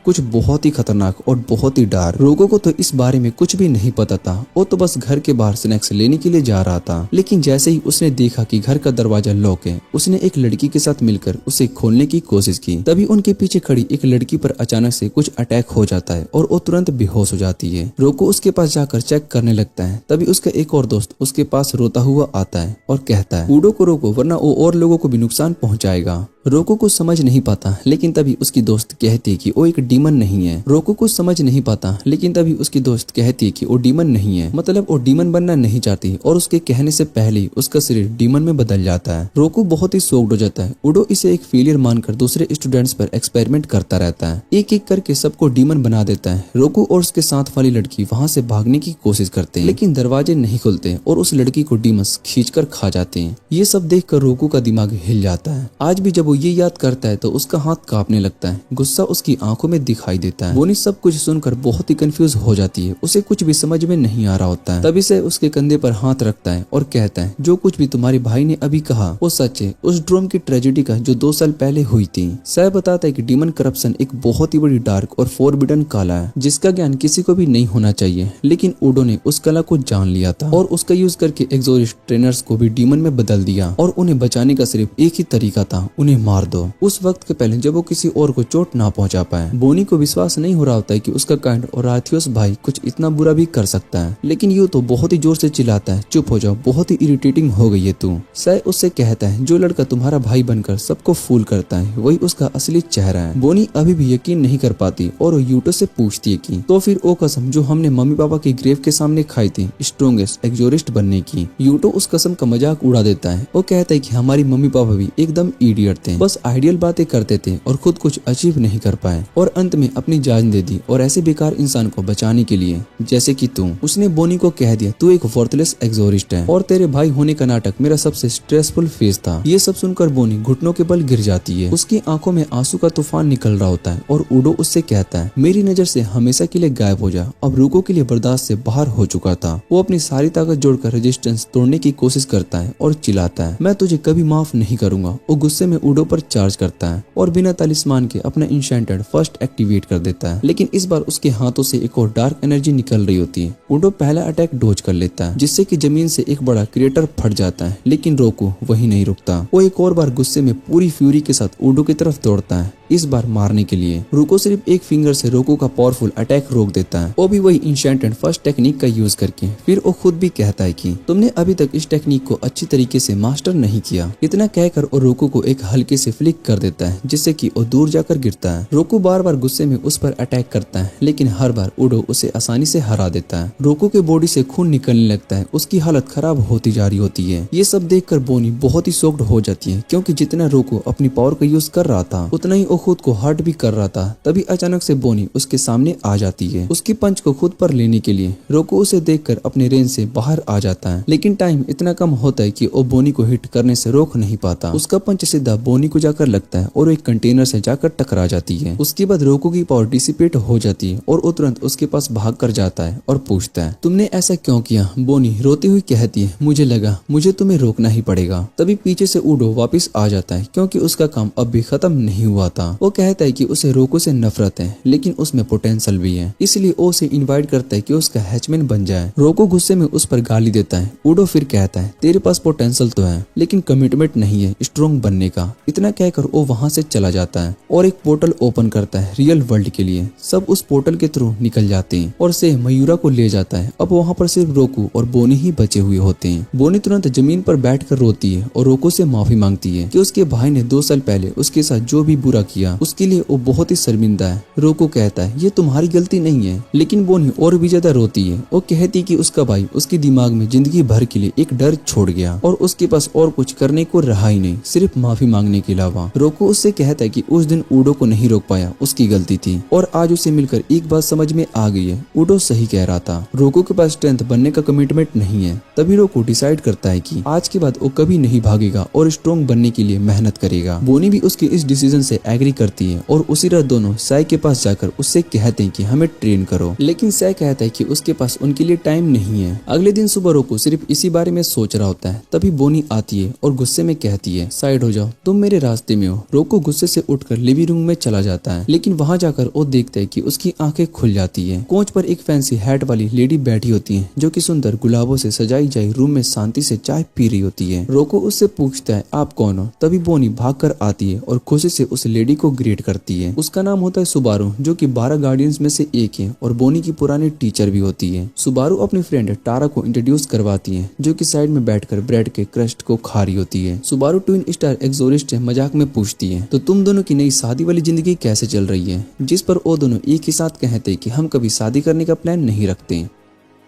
कुछ बहुत ही खतरनाक और बहुत ही डार्क। रोको को तो इस बारे में कुछ भी नहीं पता था। वो तो बस घर के बाहर स्नैक्स लेने के लिए जा रहा था, लेकिन जैसे ही उसने देखा कि घर का दरवाजा लॉक है, उसने एक लड़की के साथ मिलकर उसे खोलने की कोशिश की। तभी उनके पीछे खड़ी एक लड़की पर अचानक से कुछ अटैक हो जाता है और वो तुरंत बेहोश हो जाती है। रोको उसके पास जाकर चेक करने लगता है। तभी उसका एक और दोस्त उसके पास रोता हुआ आता है और कहता है उडो को रोको वरना वो और लोगों को भी नुकसान पहुंचाएगा। रोको को समझ नहीं पाता, लेकिन तभी उसकी दोस्त कहती है कि वो एक डीमन नहीं है। रोको को समझ नहीं पाता, लेकिन तभी उसकी दोस्त कहती है कि वो डीमन नहीं है, मतलब वो डीमन बनना नहीं चाहती और उसके कहने से पहले ही उसका शरीर डीमन में बदल जाता है। रोको बहुत ही शॉक्ड हो जाता है। उडो इसे एक फेलियर मानकर दूसरे स्टूडेंट्स पर एक्सपेरिमेंट करता रहता है, एक एक करके सबको डीमन बना देता है। रोको और उसके साथ वाली लड़की वहाँ से भागने की कोशिश करते हैं, लेकिन दरवाजे नहीं खुलते और उस लड़की को डीमंस खींचकर खा जाते हैं। ये सब देखकर रोको का दिमाग हिल जाता है। आज भी जब वो ये याद करता है तो उसका हाथ कांपने लगता है, गुस्सा उसकी आंखों में दिखाई देता है। बोनी सब कुछ सुनकर बहुत ही कंफ्यूज हो जाती है, उसे कुछ भी समझ में नहीं आ रहा होता है। तभी से उसके कंधे पर हाथ रखता है और कहता है जो कुछ भी तुम्हारे भाई ने अभी कहा वो सच है, उस ड्रोम की ट्रेजेडी का जो 2 साल पहले हुई थी। सह बताता है कि डीमन करप्शन एक बहुत ही बड़ी डार्क और फोरबिडन कला है जिसका ज्ञान किसी को भी नहीं होना चाहिए, लेकिन उडो ने उस कला को जान लिया था और उसका यूज करके एक्सोरिस्ट ट्रेनर्स को भी डीमन में बदल दिया और उन्हें बचाने का सिर्फ एक ही तरीका था, उन्हें मार दो। उस वक्त के पहले जब वो किसी और को चोट ना पहुंचा पाए। बोनी को विश्वास नहीं हो रहा होता है कि उसका काइंड और राथियोस भाई कुछ इतना बुरा भी कर सकता है, लेकिन यू तो बहुत ही जोर से चिल्लाता है चुप हो जाओ, बहुत ही इरिटेटिंग हो गई है तू। सह उससे कहता है जो लड़का तुम्हारा भाई बनकर सबको फूल करता है वही उसका असली चेहरा है। बोनी अभी भी यकीन नहीं कर पाती और वो यूटो से पूछती है कि तो फिर वो कसम जो हमने मम्मी पापा की ग्रेव के सामने खाई थी स्ट्रॉन्गेस्ट एक्सोरिस्ट बनने की। यूटो उस कसम का मजाक उड़ा देता है। वो कहता है कि हमारी मम्मी पापा भी एकदम इडियट थे, बस आइडियल बातें करते थे और खुद कुछ अचीव नहीं कर पाए और अंत में अपनी जान दे दी और ऐसे बेकार इंसान को बचाने के लिए जैसे कि तू। उसने बोनी को कह दिया तू एक वर्थलेस एग्जोरिस्ट है और तेरे भाई होने का नाटक मेरा सबसे स्ट्रेसफुल फेज था। ये सब सुनकर बोनी घुटनों के बल गिर जाती है। उसकी आंखों में आंसू का तूफान निकल रहा होता है और उडो उससे कहता है मेरी नजर से हमेशा के लिए गायब हो जा। अब रूको के लिए बर्दाश्त से बाहर हो चुका था। वो अपनी सारी ताकत जोड़कर रेजिस्टेंस तोड़ने की कोशिश करता है और चिल्लाता है मैं तुझे कभी माफ नहीं करूंगा। वो गुस्से में उडो पर चार्ज करता है और बिना तालिस्मान के अपना इंशेंटेड फर्स्ट एक्टिवेट कर देता है, लेकिन इस बार उसके हाथों से एक और डार्क एनर्जी निकल रही होती है। उडो पहला अटैक डोज कर लेता है जिससे कि जमीन से एक बड़ा क्रिएटर फट जाता है, लेकिन रोको वही नहीं रुकता। वो एक और बार गुस्से में पूरी फ्यूरी के साथ उडो की तरफ दौड़ता है, इस बार मारने के लिए। रुको सिर्फ एक फिंगर से रोको का पावरफुल अटैक रोक देता है, वो भी वही इंशेंटेड फर्स्ट टेक्निक का यूज करके। फिर वो खुद भी कहता है कि तुमने अभी तक इस टेक्निक को अच्छी तरीके से मास्टर नहीं किया। इतना कहकर वो रोको को एक हल्के से फ्लिक कर देता है जिससे कि वो दूर जाकर गिरता है। रोको बार बार गुस्से में उस पर अटैक करता है, लेकिन हर बार उडो उसे आसानी से हरा देता है। रोको के बॉडी से खून निकलने लगता है, उसकी हालत खराब होती जा रही होती है। ये सब देखकर बोनी बहुत ही शॉक्ड हो जाती है, क्योंकि जितना रोको अपनी पावर का यूज कर रहा था उतना ही वो खुद को हर्ट भी कर रहा था। तभी अचानक से बोनी उसके सामने आ जाती है उसकी पंच को खुद पर लेने के लिए। रोको उसे देखकर अपने रेंज से बाहर आ जाता है, लेकिन टाइम इतना कम होता है कि वो बोनी को हिट करने से रोक नहीं पाता। उसका पंच सीधा बोनी को जाकर लगता है और एक कंटेनर से जाकर टकरा जाती है। उसके बाद रोको की पावर डिसिपेट हो जाती है और वो तुरंत उसके पास भाग कर जाता है और पूछता है तुमने ऐसा क्यों किया। बोनी रोती हुई कहती है मुझे लगा मुझे तुम्हें रोकना ही पड़ेगा। तभी पीछे से उडो वापस आ जाता है, क्योंकि उसका काम अब भी खत्म नहीं हुआ था। वो कहता है कि उसे रोको से नफरत है, लेकिन उसमें पोटेंशियल भी है, इसलिए वो उसे इनवाइट करता है कि उसका हैचमैन बन जाए। रोको गुस्से में उस पर गाली देता है। उडो फिर कहता है तेरे पास पोटेंशियल तो है, लेकिन कमिटमेंट नहीं है स्ट्रॉन्ग बनने का। इतना कहकर वो वहाँ से चला जाता है और एक पोर्टल ओपन करता है रियल वर्ल्ड के लिए। सब उस पोर्टल के थ्रू निकल जाते हैं और से मयूरा को ले जाता है। अब वहाँ पर सिर्फ रोको और बोनी ही बचे हुए होते हैं। बोनी तुरंत जमीन पर बैठकर रोती है और रोको से माफी मांगती है कि उसके भाई ने 2 साल पहले उसके साथ जो भी बुरा किया उसके लिए वो बहुत ही शर्मिंदा है। रोको कहता है ये तुम्हारी गलती नहीं है, लेकिन बोनी और भी ज्यादा रोती है। वो कहती कि उसका भाई उसके दिमाग में जिंदगी भर के लिए एक डर छोड़ गया और उसके पास और कुछ करने को रहा ही नहीं सिर्फ माफी मांगने के अलावा। रोको उससे कहता है कि उस दिन उडो को नहीं रोक पाया उसकी गलती थी और आज उसे मिलकर एक बात समझ में आ गई है, उडो सही कह रहा था। रोको के पास स्ट्रेंथ बनने का कमिटमेंट नहीं है। तभी रोको डिसाइड करता है कि आज के बाद वो कभी नहीं भागेगा और स्ट्रॉन्ग बनने के लिए मेहनत करेगा। बोनी भी उसके इस डिसीजन से एग्री करती है और उसी रात दोनों साई के पास जाकर उससे कहते हैं कि हमें ट्रेन करो, लेकिन साई कहता है कि उसके पास उनके लिए टाइम नहीं है। अगले दिन सुबह रोको सिर्फ इसी बारे में सोच रहा होता है। तभी बोनी आती है और गुस्से में कहती है साइड हो जाओ, तुम मेरे रास्ते में हो। रोको गुस्से से उठकर लिविंग रूम में चला जाता है, लेकिन वहाँ जाकर वो देखता है कि उसकी आंखें खुल जाती है। कोच पर एक फैंसी हैट वाली लेडी बैठी होती है जो कि सुंदर गुलाबों से सजाई जाई रूम में शांति से चाय पी रही होती है। रोको उससे पूछता है आप कौन हो। तभी बोनी भागकर आती है और खुशी से उस लेडी को ग्रेट करती है। उसका नाम होता है सुबारू, जो कि 12 गार्डियंस में से एक है और बोनी की पुरानी टीचर भी होती है। सुबारू अपनी फ्रेंड टारा को इंट्रोड्यूस करवाती है, जो कि साइड में बैठकर ब्रेड के क्रस्ट को खा रही होती है। सुबारू ट्विन स्टार एक्सोरिस्ट से मजाक में पूछती है तो तुम दोनों की नई शादी वाली जिंदगी कैसे चल रही है, जिस पर वो दोनों एक ही साथ कहते कि हम कभी शादी करने का प्लान नहीं रखते।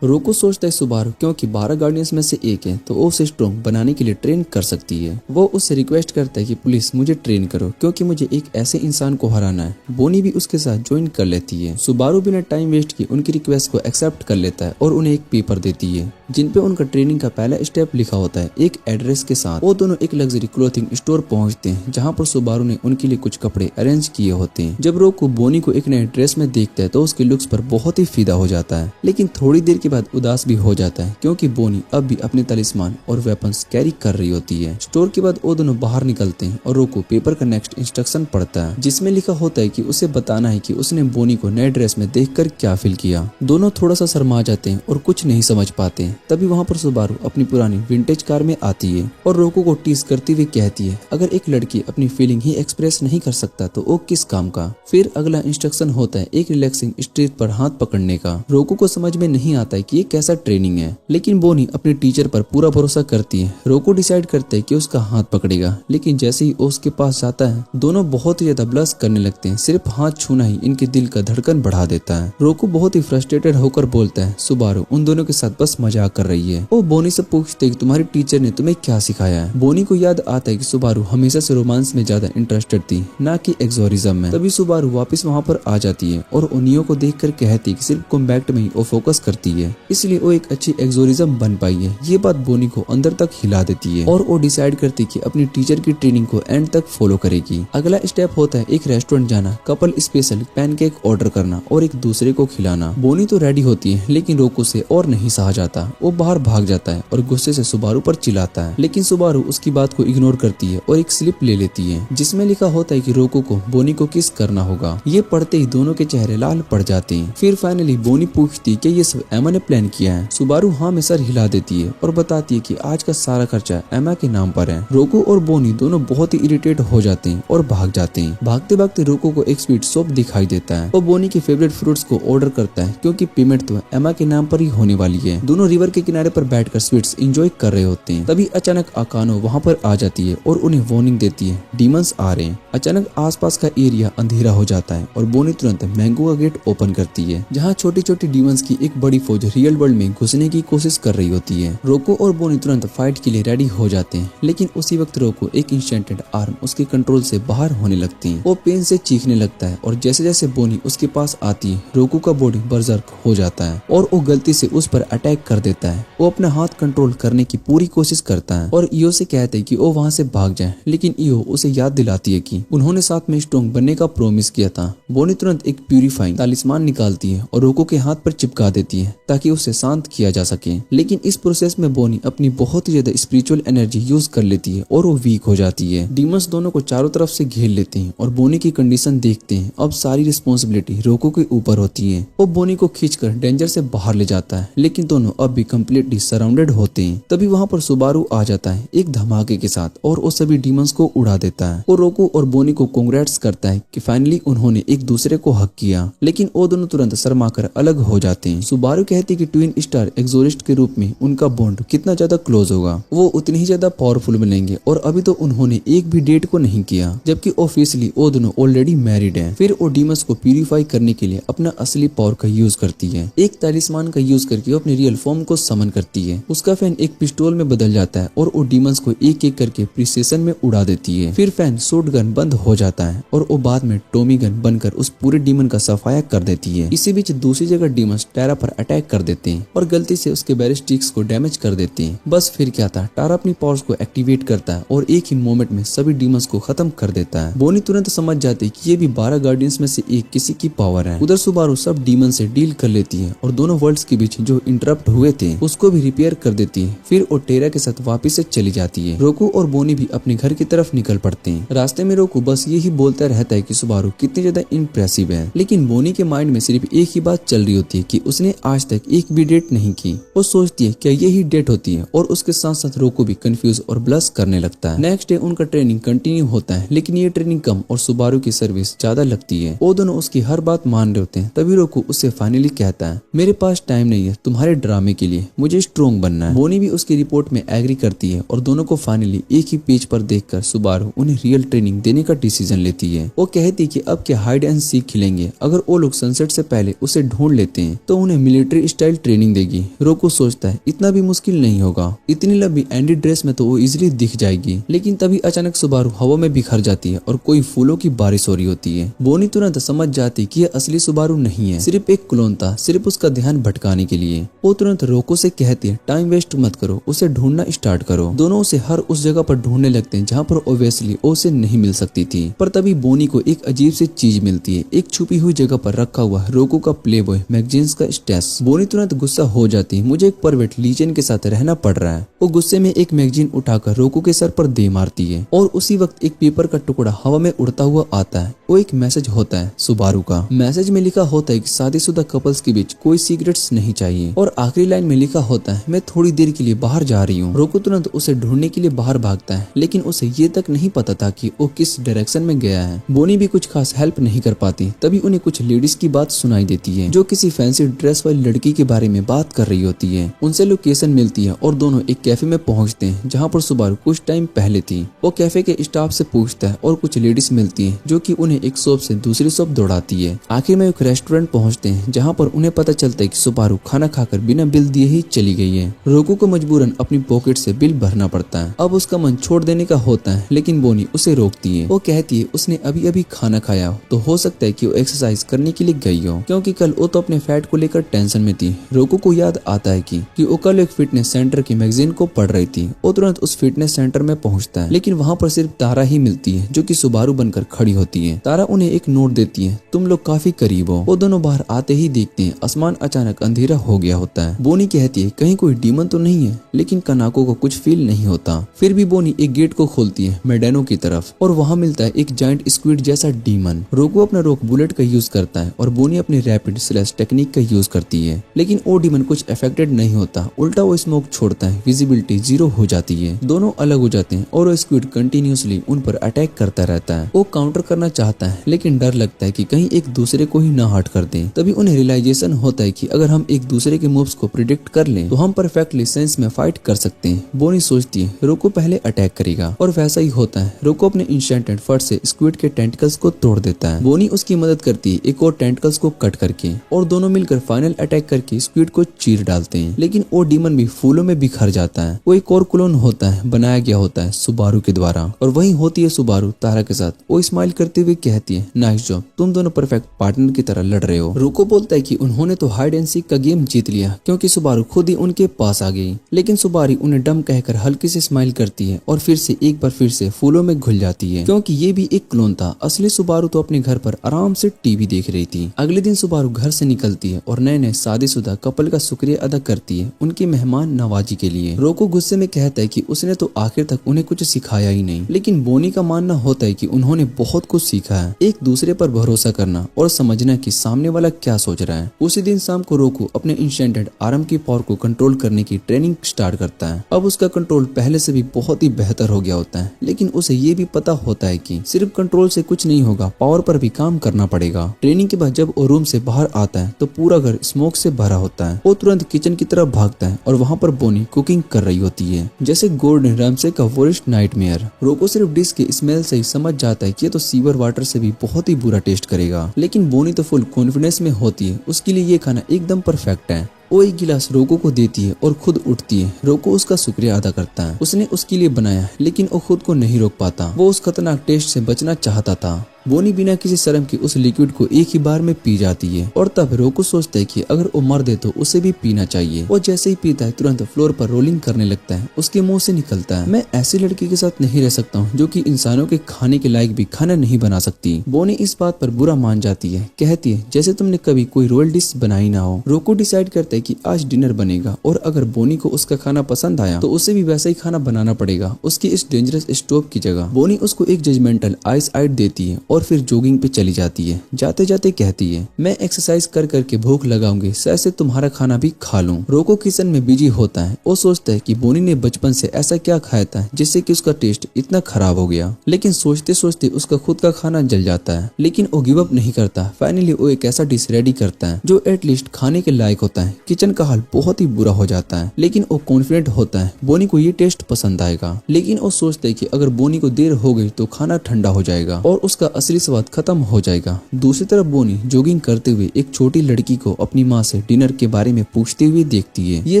रोको सोचता है सुबारू क्योंकि 12 गार्डियंस में से एक है तो वो उसे स्ट्रॉन्ग बनाने के लिए ट्रेन कर सकती है। वो उससे रिक्वेस्ट करता है कि प्लीज मुझे ट्रेन करो क्योंकि मुझे एक ऐसे इंसान को हराना है। बोनी भी उसके साथ ज्वाइन कर लेती है। सुबारू बिना टाइम वेस्ट किए उनकी रिक्वेस्ट को एक्सेप्ट कर लेता है और उन्हें एक पेपर देती है जिन पे उनका ट्रेनिंग का पहला स्टेप लिखा होता है एक एड्रेस के साथ। वो दोनों एक लग्जरी क्लोथिंग स्टोर पहुंचते हैं जहाँ पर सुबारू ने उनके लिए कुछ कपड़े अरेंज किए होते हैं। जब रोको बोनी को एक नए ड्रेस में देखता है तो उसके लुक्स पर बहुत ही फिदा हो जाता है, लेकिन थोड़ी देर के बाद उदास भी हो जाता है क्योंकि बोनी अब भी अपने तलिस्मान और वेपन्स कैरी कर रही होती है। स्टोर के बाद वो दोनों बाहर निकलते हैं और रोको पेपर का नेक्स्ट इंस्ट्रक्शन पढ़ता है जिसमें लिखा होता है कि उसे बताना है कि उसने बोनी को नए ड्रेस में देखकर क्या फील किया। दोनों थोड़ा सा शर्मा जाते हैं और कुछ नहीं समझ पाते। तभी वहाँ पर सुबारू अपनी पुरानी विंटेज कार में आती है और रोको को टीज करती हुई कहती है अगर एक लड़की अपनी फीलिंग ही एक्सप्रेस नहीं कर सकता तो वो किस काम का। फिर अगला इंस्ट्रक्शन होता है एक रिलैक्सिंग स्ट्रीट पर हाथ पकड़ने का। रोको को समझ में नहीं आता जाता है कि ये कैसा ट्रेनिंग है, लेकिन बोनी अपने टीचर पर पूरा भरोसा करती है। रोको डिसाइड करता है कि उसका हाथ पकड़ेगा, लेकिन जैसे ही वो उसके पास जाता है दोनों बहुत ही ज्यादा ब्लश करने लगते हैं। सिर्फ हाथ छूना ही इनके दिल का धड़कन बढ़ा देता है। रोको बहुत ही फ्रस्ट्रेटेड होकर बोलता है सुबारू उन दोनों के साथ बस मजाक कर रही है। वो बोनी से पूछते कि तुम्हारी टीचर ने तुम्हें क्या सिखाया है। बोनी को याद आता है कि सुबारू हमेशा से रोमांस में ज्यादा इंटरेस्टेड थी, ना कि एक्सोरिज्म में। तभी सुबारू वापस वहाँ पर आ जाती है और उनियो को देखकर कहती है कि सिर्फ कॉम्बैट में ही वो फोकस करती है, इसलिए वो एक अच्छी एक्सोरिज्म बन पाई है। ये बात बोनी को अंदर तक हिला देती है और वो डिसाइड करती है कि अपनी टीचर की ट्रेनिंग को एंड तक फॉलो करेगी। अगला स्टेप होता है एक रेस्टोरेंट जाना, कपल स्पेशल पैनकेक ऑर्डर करना और एक दूसरे को खिलाना। बोनी तो रेडी होती है, लेकिन रोको से और नहीं सहा जाता। वो बाहर भाग जाता है और गुस्से से सुबारू पर चिल्लाता है, लेकिन सुबारू उसकी बात को इग्नोर करती है और एक स्लिप ले लेती है जिसमें लिखा होता है कि रोको को बोनी को किस करना होगा। ये पढ़ते ही दोनों के चेहरे लाल पड़ जाते हैं। फिर फाइनली बोनी पूछती है कि ये सब एमा ने प्लान किया है। सुबारू हाँ में सर हिला देती है और बताती है कि आज का सारा खर्चा एमा के नाम पर है। रोको और बोनी दोनों बहुत ही इरिटेट हो जाते हैं और भाग जाते हैं। भागते भागते रोको को एक स्वीट शॉप दिखाई देता है और बोनी के फेवरेट फ्रूट्स को ऑर्डर करता है क्योंकि पेमेंट तो एमा के नाम पर ही होने वाली है। दोनों रिवर के किनारे पर बैठकर स्वीट्स एंजॉय कर रहे होते हैं। तभी अचानक अकानो वहाँ पर आ जाती है और उन्हें वार्निंग देती है डीमंस आ रहे हैं। अचानक आसपास का एरिया अंधेरा हो जाता है और बोनी तुरंत मैंगो का गेट ओपन करती है जहाँ छोटी छोटी डीमंस की एक बड़ी फौज रियल वर्ल्ड में घुसने की कोशिश कर रही होती है। रोको और बोनी तुरंत फाइट के लिए रेडी हो जाते हैं, लेकिन उसी वक्त रोको एक इंस्टेंटेड आर्म उसके कंट्रोल से बाहर होने लगती है। वो पेन से चीखने लगता है और जैसे जैसे बोनी उसके पास आती है रोको का बॉडी बर्जर्क हो जाता है और वो गलती से उस पर अटैक कर देता है। वो अपना हाथ कंट्रोल करने की पूरी कोशिश करता है और ईओ से कहते हैं कि वो वहाँ से भाग जाए, लेकिन ईओ उसे याद दिलाती है कि उन्होंने साथ में स्ट्रॉन्ग बनने का प्रॉमिस किया था। बोनी तुरंत एक प्यूरिफाइंग तालिस्मान निकालती है और रोको के हाथ पर चिपका देती है ताकि उसे शांत किया जा सके, लेकिन इस प्रोसेस में बोनी अपनी बहुत ही ज्यादा स्पिरिचुअल एनर्जी यूज कर लेती है और वो वीक हो जाती है। डीमंस दोनों को चारों तरफ से घेर लेते हैं और बोनी की कंडीशन देखते हैं। अब सारी रिस्पॉन्सिबिलिटी रोको के ऊपर होती है। वो बोनी को खींचकर डेंजर से बाहर ले जाता है, लेकिन दोनों अब भी कम्प्लीटली सराउंडेड होते हैं। तभी वहाँ पर सुबारू आ जाता है एक धमाके के साथ और वो सभी डीमंस को उड़ा देता है। वो रोको और बोनी को कांग्रेट्स करता है कि फाइनली उन्होंने एक दूसरे को हक किया, लेकिन वो दोनों तुरंत शर्माकर अलग हो जाते हैं। सुबारू कहती है कि ट्विन स्टार एक्सोरिस्ट के रूप में उनका बॉन्ड कितना ज्यादा क्लोज होगा, वो उतनी ही ज्यादा पावरफुल बनेंगे और अभी तो उन्होंने एक भी डेट को नहीं किया, जबकि ऑफिशियली वो दोनों ऑलरेडी मैरिड हैं। फिर वो डीमंस को प्यूरिफाई करने के लिए अपना असली पावर का यूज करती है। एक तालिस्मान का यूज करके वो अपनी रियल फॉर्म को समन करती है। उसका फैन एक पिस्टोल में बदल जाता है और वो डीमंस को एक एक करके प्रिसीजन में उड़ा देती है। फिर फैन शॉट गन बंद हो जाता है और वो बाद में टॉमी गन बनकर उस पूरे डीमन का सफाया कर देती है। इसी बीच दूसरी जगह डीमंस टारा पर अटैक कर देते हैं और गलती से उसके बैरिस्टिक्स को डैमेज कर देते हैं। बस फिर क्या था, टारा अपनी पावर्स को एक्टिवेट करता है और एक ही मोमेंट में सभी डीमंस को खत्म कर देता है। बोनी तुरंत समझ जाती है कि ये भी 12 गार्डियंस में से एक किसी की पावर है। उधर सुबारू सब डीमन से डील कर लेती है और दोनों वर्ल्ड्स के बीच जो इंटरप्ट हुए थे उसको भी रिपेयर कर देती है। फिर वो टेरा के साथ वापस से चली जाती है। रोको और बोनी भी अपने घर की तरफ निकल पड़ते हैं। रास्ते में रोको बस यही बोलता रहता है कि सुबारू कितनी ज्यादा इम्प्रेसिव है, लेकिन बोनी के माइंड में सिर्फ एक ही बात चल रही होती है कि उसने आज तक एक भी डेट नहीं की। वो सोचती है क्या यही डेट होती है और उसके साथ साथ रोको भी कंफ्यूज और ब्लश करने लगता है। नेक्स्ट डे उनका ट्रेनिंग कंटिन्यू होता है, लेकिन ये ट्रेनिंग कम और सुबारू की सर्विस ज्यादा लगती है। वो दोनों उसकी हर बात मान रहे होते हैं। तभी रोको उससे फाइनली कहता है मेरे पास टाइम नहीं है तुम्हारे ड्रामे के लिए, मुझे स्ट्रॉन्ग बनना है। बोनी भी उसकी रिपोर्ट में एग्री करती है और दोनों को फाइनली एक ही पेज पर देखकर सुबारू उन्हें रियल ट्रेनिंग देने का डिसीजन लेती है। वो कहती है कि अब क्या हाइड एंड सीक खिलेंगे, अगर वो लोग सनसेट से पहले उसे ढूंढ लेते हैं तो उन्हें मिलिट्री स्टाइल ट्रेनिंग देगी। रोको सोचता है इतना भी मुश्किल नहीं होगा, इतनी लंबी एंडी ड्रेस में तो वो इजिली दिख जाएगी। लेकिन तभी अचानक सुबारू हवा में बिखर जाती है और कोई फूलों की बारिश हो रही होती है। बोनी तुरंत समझ जाती कि यह असली सुबारू नहीं है, सिर्फ एक क्लोन था, सिर्फ उसका ध्यान भटकाने के लिए। वो तुरंत रोको से कहती है टाइम वेस्ट मत करो, उसे ढूंढना स्टार्ट करो। दोनों उसे हर उस जगह पर ढूंढने लगते हैं जहाँ पर ऑब्वियसली उसे नहीं मिल सकती थी। पर तभी बोनी को एक अजीब सी चीज मिलती है, एक छुपी हुई जगह पर रखा हुआ रोको का प्लेबॉय मैगजीन्स का स्टेश। बोनी तुरंत गुस्सा हो जाती है, मुझे एक परवेट लीजेंड के साथ रहना पड़ रहा है। वो गुस्से में एक मैगजीन उठाकर रोको के सर पर दे मारती है और उसी वक्त एक पेपर का टुकड़ा हवा में उड़ता हुआ आता है। वो एक मैसेज होता है सुबारू का। मैसेज में लिखा होता है कि शादीशुदा कपल्स के बीच कोई सीक्रेट्स नहीं चाहिए और आखिरी लाइन में लिखा होता है मैं थोड़ी देर के लिए बाहर जा रही हूँ। रोको तुरंत उसे ढूंढने के लिए बाहर भागता है, लेकिन उसे ये तक नहीं पता था कि वो किस डायरेक्शन में गया है। बोनी भी कुछ खास हेल्प नहीं कर पाती। तभी उन्हें कुछ लेडीज की बात सुनाई देती है जो किसी फैंसी ड्रेस वाली लड़की लड़की के बारे में बात कर रही होती है। उनसे लोकेशन मिलती है और दोनों एक कैफे में पहुंचते हैं जहां पर सुबारू कुछ टाइम पहले थी। वो कैफे के स्टाफ से पूछता है और कुछ लेडीज मिलती हैं जो कि उन्हें एक शॉप से दूसरी शॉप दौड़ाती है। आखिर में एक रेस्टोरेंट पहुंचते हैं जहां पर उन्हें पता चलता है कि सुबारू खाना खाकर बिना बिल दिए ही चली गई है। रोको को मजबूरन अपनी पॉकेट से बिल भरना पड़ता है। अब उसका मन छोड़ देने का होता है लेकिन बोनी उसे रोकती है। वो कहती है उसने अभी अभी खाना खाया हो तो हो सकता है कि वो एक्सरसाइज करने के लिए गई हो, क्योंकि कल वो तो अपने फैट को लेकर टेंशन में थी। रोको को याद आता है कि वो कल एक फिटनेस सेंटर की मैगजीन को पढ़ रही थी। वो तुरंत उस फिटनेस सेंटर में पहुंचता है लेकिन वहां पर सिर्फ तारा ही मिलती है जो कि सुबारू बनकर खड़ी होती है। तारा उन्हें एक नोट देती है, तुम लोग काफी करीब हो। वो दोनों बाहर आते ही देखते हैं आसमान अचानक अंधेरा हो गया होता है। बोनी कहती है कहीं कोई डीमन तो नहीं है, लेकिन कनाको को कुछ फील नहीं होता। फिर भी बोनी एक गेट को खोलती है मेडेनो की तरफ और वहाँ मिलता है एक जायंट स्क्विड जैसा डीमन। रोको अपना रोक बुलेट का यूज करता है और बोनी अपनी रैपिड स्लैश टेक्निक का यूज करती है, लेकिन वो डीमन कुछ अफेक्टेड नहीं होता। उल्टा वो स्मोक छोड़ता है, विजिबिलिटी 0 हो जाती है। दोनों अलग हो जाते हैं और वो स्क्विड कंटिन्यूसली उन पर अटैक करता रहता है। वो काउंटर करना चाहता है लेकिन डर लगता है कि कहीं एक दूसरे को ही ना हर्ट कर दें। तभी उन्हें रियलाइजेशन होता है कि अगर हम एक दूसरे के मूव्स को प्रिडिक्ट कर लें तो हम परफेक्टली सेंस में फाइट कर सकते हैं। बोनी सोचती है रोको पहले अटैक करेगा और वैसा ही होता है। रोको अपने इंस्टेंटेड फट से स्क्विड के टेंटिकल्स को तोड़ देता है। बोनी उसकी मदद करती है एक और टेंटिकल्स को कट करके और दोनों मिलकर फाइनल अटैक करके स्क्विड को चीर डालते हैं, लेकिन वो डीमन भी फूलों में बिखर जाता है। वो एक और क्लोन होता है, बनाया गया होता है सुबारू के द्वारा, और वही होती है सुबारू तारा के साथ। वो स्माइल करते हुए कहती है नाइस जॉब, तुम दोनों परफेक्ट पार्टनर की तरह लड़ रहे हो। रोको बोलता है कि उन्होंने तो हाइड एंड सीक का गेम जीत लिया क्योंकि सुबारू खुद ही उनके पास आ गई, लेकिन सुबारू उन्हें डम कहकर हल्की से स्माइल करती है और फिर से एक बार फिर से फूलों में घुल जाती है, क्योंकि ये भी एक क्लोन था। असली सुबारू तो अपने घर पर आराम से टीवी देख रही थी। अगले दिन सुबारू घर से निकलती है और नए नए शादीशुदा कपल का शुक्रिया अदा करती है उनकी मेहमान नवाजी के लिए। रोको गुस्से में कहता है कि उसने तो आखिर तक उन्हें कुछ सिखाया ही नहीं, लेकिन बोनी का मानना होता है कि उन्होंने बहुत कुछ सीखा है, एक दूसरे पर भरोसा करना और समझना कि सामने वाला क्या सोच रहा है। उसी दिन शाम को रोको अपने इंस्टेंटेड आर्म की पावर को कंट्रोल करने की ट्रेनिंग स्टार्ट करता है। अब उसका कंट्रोल पहले से भी बहुत ही बेहतर हो गया होता है, लेकिन उसे ये भी पता होता है कि सिर्फ कंट्रोल से कुछ नहीं होगा, पावर पर भी काम करना पड़ेगा। ट्रेनिंग के बाद जब वो रूम से बाहर आता है तो पूरा घर स्मोक से भरा होता है। वो तुरंत किचन की तरफ भागता है और वहाँ पर बोनी कुकिंग कर रही होती है, जैसे गॉर्डन रामसे का वर्स्ट नाइटमेयर। रोको सिर्फ डिश के स्मेल से ही समझ जाता है कि ये तो सीवर वाटर से भी बहुत ही बुरा टेस्ट करेगा, लेकिन बोनी तो फुल कॉन्फिडेंस में होती है, उसके लिए ये खाना एकदम परफेक्ट है। वो एक गिलास रोको को देती है और खुद उठती है। रोको उसका शुक्रिया अदा करता है, उसने उसके लिए बनाया, लेकिन वो खुद को नहीं रोक पाता। वो उस खतरनाक टेस्ट से बचना चाहता था। बोनी बिना किसी शर्म के उस लिक्विड को एक ही बार में पी जाती है और तब रोको सोचता है कि अगर वो मर दे तो उसे भी पीना चाहिए। वो जैसे ही पीता है तुरंत फ्लोर पर रोलिंग करने लगता है। उसके मुंह से निकलता है, मैं ऐसी लड़की के साथ नहीं रह सकता हूँ जो कि इंसानों के खाने के लायक भी खाना नहीं बना सकती। बोनी इस बात पर बुरा मान जाती है, कहती है जैसे तुमने कभी कोई रॉयल डिश बनाई ना हो। रोको डिसाइड करता है कि आज डिनर बनेगा और अगर बोनी को उसका खाना पसंद आया तो उसे भी वैसा ही खाना बनाना पड़ेगा उसकी इस डेंजरस स्टोव की जगह। बोनी उसको एक जजमेंटल आइस आइट देती है और फिर जॉगिंग पे चली जाती है। जाते जाते कहती है मैं एक्सरसाइज कर करके भूख लगाऊंगी, शायद से तुम्हारा खाना भी खा लूं। रोको किचन में बिजी होता है। वो सोचता है कि बोनी ने बचपन से ऐसा क्या खाया था जिससे कि उसका टेस्ट इतना खराब हो गया, लेकिन सोचते सोचते उसका खुद का खाना जल जाता है। लेकिन वो गिव अप नहीं करता। फाइनली वो एक ऐसा डिश रेडी करता है जो एटलीस्ट खाने के लायक होता है। किचन का हाल बहुत ही बुरा हो जाता है, लेकिन वो कॉन्फिडेंट होता है बोनी को ये टेस्ट पसंद आएगा। लेकिन वो सोचता है कि अगर बोनी को देर हो गई तो खाना ठंडा हो जाएगा और उसका असली स्वाद खत्म हो जाएगा। दूसरी तरफ बोनी जॉगिंग करते हुए एक छोटी लड़की को अपनी माँ से डिनर के बारे में पूछते हुए देखती है। ये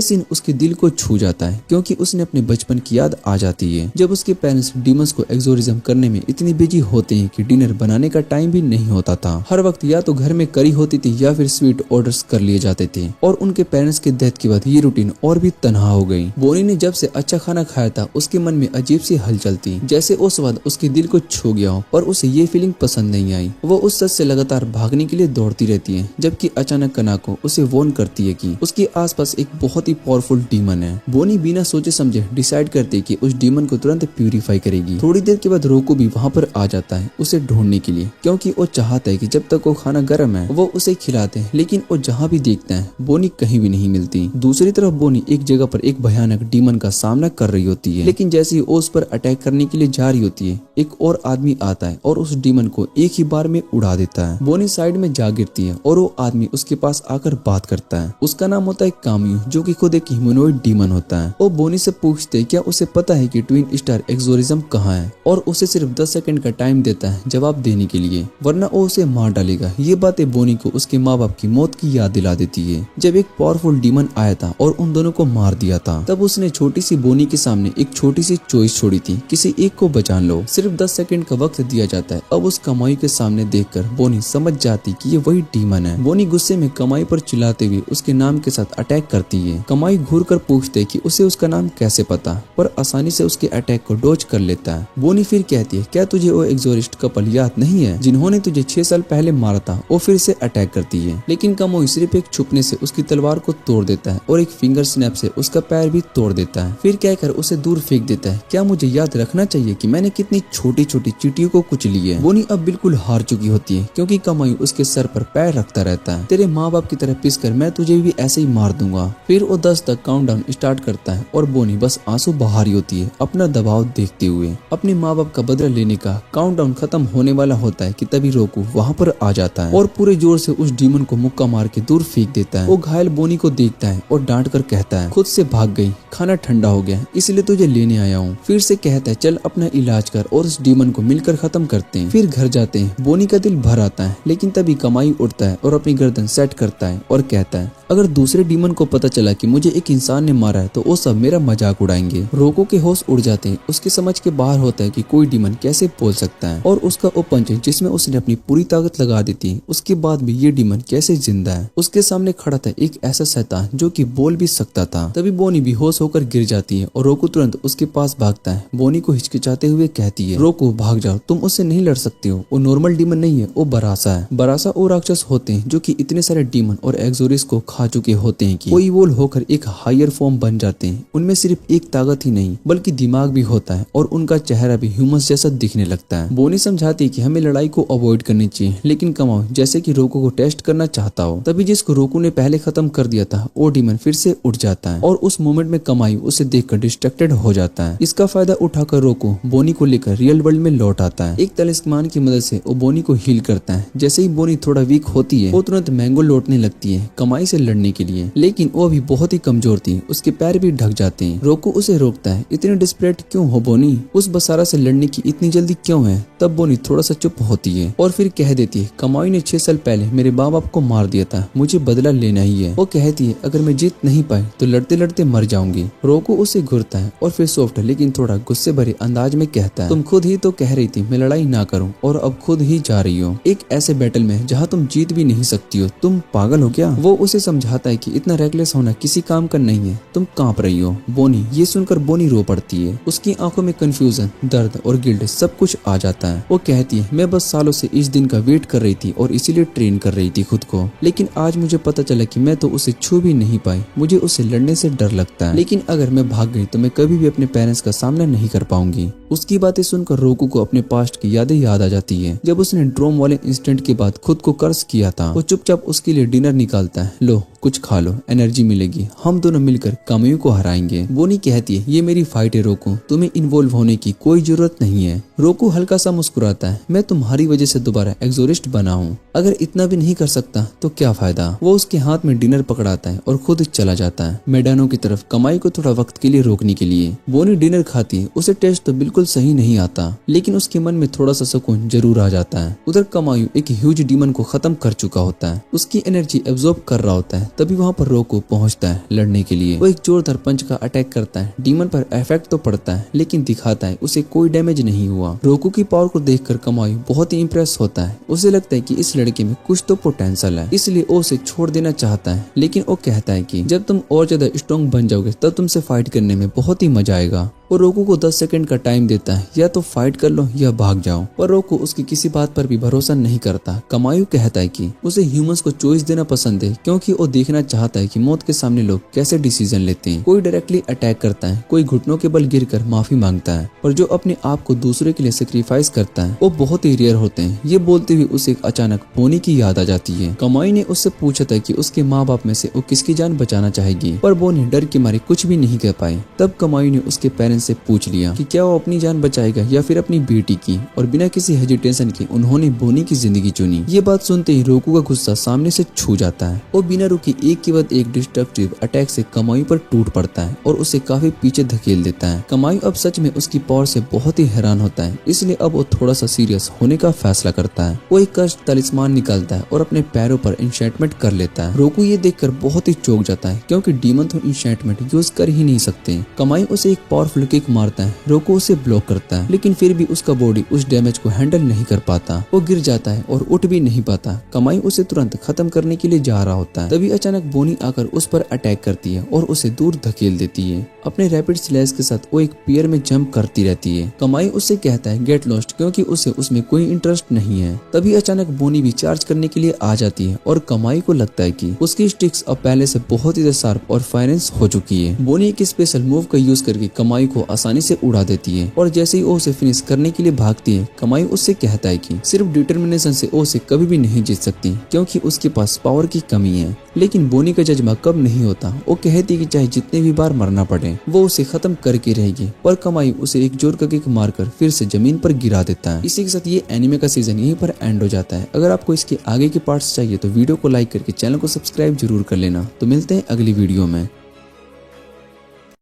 सीन उसके दिल को छू जाता है क्योंकि उसने अपने बचपन की याद आ जाती है जब उसके पेरेंट्स डीमंस को एक्सोर्सिज्म करने में इतनी बिजी होते हैं कि डिनर बनाने का टाइम भी नहीं होता था। हर वक्त या तो घर में करी होती थी या फिर स्वीट ऑर्डर्स कर लिए जाते थे और उनके पेरेंट्स के डेथ के बाद ये रूटीन और भी तनहा हो गई। बोनी ने जब से अच्छा खाना खाया था उसके मन में अजीब सी हलचल थी, जैसे वो स्वाद उसके दिल को छू गया हो, पर उसे ये फीलिंग पसंद नहीं आई। वो उस सच से लगातार भागने के लिए दौड़ती रहती है, जबकि अचानक कनाको उसे वार्न करती है कि उसके आसपास एक बहुत ही पावरफुल डीमन है। बोनी बिना सोचे समझे डिसाइड करती है कि उस डीमन को तुरंत प्यूरिफाई करेगी। थोड़ी देर के बाद रोको भी वहाँ पर आ जाता है उसे ढूंढने के लिए, क्योंकि वो चाहता है कि जब तक वो खाना गर्म है वो उसे खिलाते हैं, लेकिन वो जहाँ भी देखता है बोनी कहीं भी नहीं मिलती। दूसरी तरफ बोनी एक जगह पर एक भयानक डीमन का सामना कर रही होती है, लेकिन जैसे ही वो उस पर अटैक करने के लिए जा रही होती है एक और आदमी आता है और उस डीमन डीमन को एक ही बार में उड़ा देता है। बोनी साइड में जा गिरती है और वो आदमी उसके पास आकर बात करता है। उसका नाम होता है कामियो, जो कि खुद एक ह्यूमनॉइड डीमन होता है। वो बोनी से पूछते क्या उसे पता है कि ट्विन स्टार एक्सोरिज्म कहाँ है, और उसे सिर्फ 10 सेकंड का टाइम देता है जवाब देने के लिए, वरना वो उसे मार डालेगा। ये बातें बोनी को उसके माँ बाप की मौत की याद दिला देती है, जब एक पावरफुल डीमन आया था और उन दोनों को मार दिया था। तब उसने छोटी सी बोनी के सामने एक छोटी सी चॉइस छोड़ी थी, किसी एक को बचा लो। सिर्फ 10 सेकंड का वक्त दिया जाता है। अब उस कमाई के सामने देखकर बोनी समझ जाती कि ये वही डीमन है। बोनी गुस्से में कमाई पर चिल्लाते हुए उसके नाम के साथ अटैक करती है। कमाई घूर कर पूछते कि उसे उसका नाम कैसे पता, पर आसानी से उसके अटैक को डॉज कर लेता है। बोनी फिर कहती है क्या तुझे वो एक्सोरिस्ट कपल याद नहीं है जिन्होंने तुझे 6 साल पहले मारा था। वो फिर से अटैक करती है, लेकिन कमाई सिर्फ एक छुपने से उसकी तलवार को तोड़ देता है और एक फिंगर स्नैप से उसका पैर भी तोड़ देता है। फिर कहकर उसे दूर फेंक देता है। क्या मुझे याद रखना चाहिए कि मैंने कितनी छोटी छोटी चींटियों को कुचली है। बोनी अब बिल्कुल हार चुकी होती है, क्योंकि कमाई उसके सर पर पैर रखता रहता है। तेरे माँ बाप की तरह पिसकर मैं तुझे भी ऐसे ही मार दूंगा। फिर वो 10 तक काउंटडाउन स्टार्ट करता है और बोनी बस आंसू बहा रही होती है अपना दबाव देखते हुए। अपने माँ बाप का बदला लेने का काउंटडाउन खत्म होने वाला होता है कि तभी रोकू वहाँ पर आ जाता है और पूरे जोर से उस डीमन को मुक्का मार के दूर फेंक देता है। वो घायल बोनी को देखता है और डांट कर कहता है खुद से भाग गई, खाना ठंडा हो गया इसलिए तुझे लेने आया हूँ। फिर से कहता है चल अपना इलाज कर और उस डीमन को मिलकर खत्म करते हैं। फिर घर जाते हैं। बोनी का दिल भर आता है, लेकिन तभी कमाई उठता है और अपनी गर्दन सेट करता है और कहता है अगर दूसरे डीमन को पता चला कि मुझे एक इंसान ने मारा है तो वो सब मेरा मजाक उड़ाएंगे। रोको के होश उड़ जाते हैं। उसके समझ के बाहर होता है कि कोई डीमन कैसे बोल सकता है, और उसका वो पंच जिसमें उसने अपनी पूरी ताकत लगा दी थी उसके बाद भी ये डीमन कैसे जिंदा है। उसके सामने खड़ा था एक ऐसा शैतान जो कि बोल भी सकता था। तभी बोनी बेहोश होकर गिर जाती है और रोको तुरंत उसके पास भागता है। बोनी को हिचकिचाते हुए कहती है रोको भाग जाओ, तुम उससे नहीं लड़ सकती हो। वो नॉर्मल डीमन नहीं है, वो बरासा है। बरासा वो राक्षस होते हैं जो कि इतने सारे डीमन और एक्सोरिस्ट को खा चुके होते हैं कि वो इवोल्व होकर एक हायर फॉर्म बन जाते हैं। उनमें सिर्फ एक ताकत ही नहीं बल्कि दिमाग भी होता है और उनका चेहरा भी ह्यूमंस जैसा दिखने लगता है। बोनी समझाती है कि हमें लड़ाई को अवॉइड करनी चाहिए, लेकिन कमाओ जैसे कि रोको को टेस्ट करना चाहता हो। तभी जिसको रोको ने पहले खत्म कर दिया था वो डीमन फिर से उठ जाता है और उस मोमेंट में कमाई उसे देखकर डिस्ट्रैक्टेड हो जाता है। इसका फायदा उठाकर रोको बोनी को लेकर रियल वर्ल्ड में लौट आता है। एक तलिस्मान की मदद से वो बोनी को हील करता है। जैसे ही बोनी थोड़ा वीक होती है वो तुरंत मैंगो लौटने लगती है कमाई से लड़ने के लिए, लेकिन वो भी बहुत ही कमजोर थी। उसके पैर भी ढक जाते हैं। रोको उसे रोकता है इतने डिस्परेट क्यों हो बोनी, उस बसारा से लड़ने की इतनी जल्दी क्यों है। तब बोनी थोड़ा सा चुप होती है और फिर कह देती है कमाई ने 6 साल पहले मेरे माँ बाप को मार दिया था, मुझे बदला लेना ही है। वो कहती है अगर मैं जीत नहीं पाई तो लड़ते लड़ते मर जाऊंगी। रोको उसे घूरता है और फिर सॉफ्ट लेकिन थोड़ा गुस्से भरे अंदाज में कहता है तुम खुद ही तो कह रही थी मैं लड़ाई ना करूं और अब खुद ही जा रही हो एक ऐसे बैटल में जहां तुम जीत भी नहीं सकती हो, तुम पागल हो क्या। वो उसे समझाता है कि इतना रेकलेस होना किसी काम का नहीं है, तुम कांप रही हो। बोनी ये सुनकर बोनी रो पड़ती है। उसकी आंखों में कंफ्यूजन, दर्द और गिल्ट सब कुछ आ जाता है। वो कहती है मैं बस सालों से इस दिन का वेट कर रही थी और इसीलिए ट्रेन कर रही थी खुद को, लेकिन आज मुझे पता चला कि मैं तो उसे छू भी नहीं पाई। मुझे उसे लड़ने से डर लगता है, लेकिन अगर मैं भाग गई तो मैं कभी भी अपने पेरेंट्स का सामना नहीं कर पाऊंगी। उसकी बातें सुनकर रोकू को अपने पास्ट की यादें याद आ जाती है। जब उसने ड्रोम वाले इंसिडेंट के बाद खुद को कर्ज किया था। वो चुपचाप उसके लिए डिनर निकालता है। लो कुछ खा लो, एनर्जी मिलेगी, हम दोनों मिलकर कामियो को हराएंगे। बोनी कहती है ये मेरी फाइट है रोकू, तुम्हें इन्वॉल्व होने की कोई जरूरत नहीं है। रोकू हल्का सा मुस्कुराता है मैं तुम्हारी वजह से दोबारा एक्सोरिस्ट बना हूँ, अगर इतना भी नहीं कर सकता तो क्या फायदा। वो उसके हाथ में डिनर पकड़ाता है और खुद चला जाता है मैदानों की तरफ कमाई को थोड़ा वक्त के लिए रोकने के लिए। बोनी डिनर खाती है। उसे टेस्ट तो बिल्कुल सही नहीं आता, लेकिन उसके मन में थोड़ा सा सुकून जरूर आ जाता है। उधर कमाई एक ह्यूज डीमन को खत्म कर चुका होता है, उसकी एनर्जी एब्जॉर्ब कर रहा होता है। तभी वहाँ पर रोको पहुँचता है लड़ने के लिए। वो एक जोरदार पंच का अटैक करता है। डीमन पर इफेक्ट तो पड़ता है लेकिन दिखाता है उसे कोई डैमेज नहीं हुआ। रोको की पावर को देखकर कमाई बहुत ही इंप्रेस होता है। उसे लगता है कि इस लड़के में कुछ तो पोटेंशियल है, इसलिए वो उसे छोड़ देना चाहता है, लेकिन वो कहता है कि जब तुम और ज्यादा स्ट्रॉन्ग बन जाओगे तब तुमसे फाइट करने में बहुत ही मजा आएगा। वो रोको को 10 सेकंड का टाइम देता है, या तो फाइट कर लो या भाग जाओ। पर रोको उसकी किसी बात पर भी भरोसा नहीं करता। कमायू कहता है कि उसे ह्यूमंस को चॉइस देना पसंद है, क्योंकि वो देखना चाहता है कि मौत के सामने लोग कैसे डिसीजन लेते हैं। कोई डायरेक्टली अटैक करता है, कोई घुटनों के बल गिरकर माफी मांगता है, और जो अपने आप को दूसरे के लिए सेक्रीफाइस करता है वो बहुत ही रेयर होते हैं। ये बोलते हुए उसे अचानक बोनी की याद आ जाती है। कमाई ने उससे पूछा था कि उसके माँ बाप में से वो किसकी जान बचाना चाहेगी, पर बोनी डर के मारे कुछ भी नहीं कह पाई। तब कमाई ने उसके पेरेंट्स पेरेंट्स से पूछ लिया कि क्या वो अपनी जान बचाएगा या फिर अपनी बेटी की, और बिना किसी हेजिटेशन के उन्होंने बोनी की जिंदगी चुनी। ये बात सुनते ही रोकू का गुस्सा सामने से छू जाता है और बिना रुके एक के बाद एक डिस्ट्रक्टिव अटैक से कमाई पर टूट पड़ता है और उसे काफी पीछे धकेल देता है। कमाई अब सच में उसकी पावर से बहुत ही हैरान होता है, इसलिए अब वो थोड़ा सा सीरियस होने का फैसला करता है। वो एक कष्ट तलिस्मान निकालता है और अपने पैरों पर इंशेंटमेंट कर लेता है। रोकू ये देखकर बहुत ही चौंक जाता है क्योंकि डीमन तो इंशेंटमेंट यूज कर ही नहीं सकते। कमाई उसे एक पावरफुल किक मारता है, रोकू उसे ब्लॉक करता है, लेकिन फिर भी उसका बॉडी उस डैमेज को हैंडल नहीं कर पाता। वो गिर जाता है और उठ भी नहीं पाता। कमाई उसे तुरंत खत्म करने के लिए जा रहा होता है, तभी अचानक बोनी आकर उस पर अटैक करती है और उसे दूर धकेल देती है। अपने रैपिड स्लैश के साथ वो एक पेयर में जंप करती रहती है। कमाई उससे कहता है गेट लॉस्ट, क्योंकि उसे उसमें कोई इंटरेस्ट नहीं है। तभी अचानक बोनी भी चार्ज करने के लिए आ जाती है और कमाई को लगता है कि उसकी स्टिक्स अब पहले से बहुत ही शार्प और फाइनेंस हो चुकी है। बोनी एक स्पेशल मूव का यूज करके कमाई को आसानी से उड़ा देती है और जैसे ही वो उसे फिनिश करने के लिए भागती है, कमाई उससे कहता है कि सिर्फ डिटर्मिनेशन से वो उसे कभी भी नहीं जीत सकती क्योंकि उसके पास पावर की कमी है। लेकिन बोनी का जज्बा कब नहीं होता। वो कहती कि चाहे जितने भी बार मरना पड़े वो उसे खत्म करके रहेगी, पर कमाई उसे एक जोर का किक मारकर फिर से जमीन पर गिरा देता है। इसी के साथ ये एनिमे का सीजन यहीं पर एंड हो जाता है। अगर आपको इसके आगे के पार्ट्स चाहिए तो वीडियो को लाइक करके चैनल को सब्सक्राइब जरूर कर लेना। तो मिलते हैं अगली वीडियो में।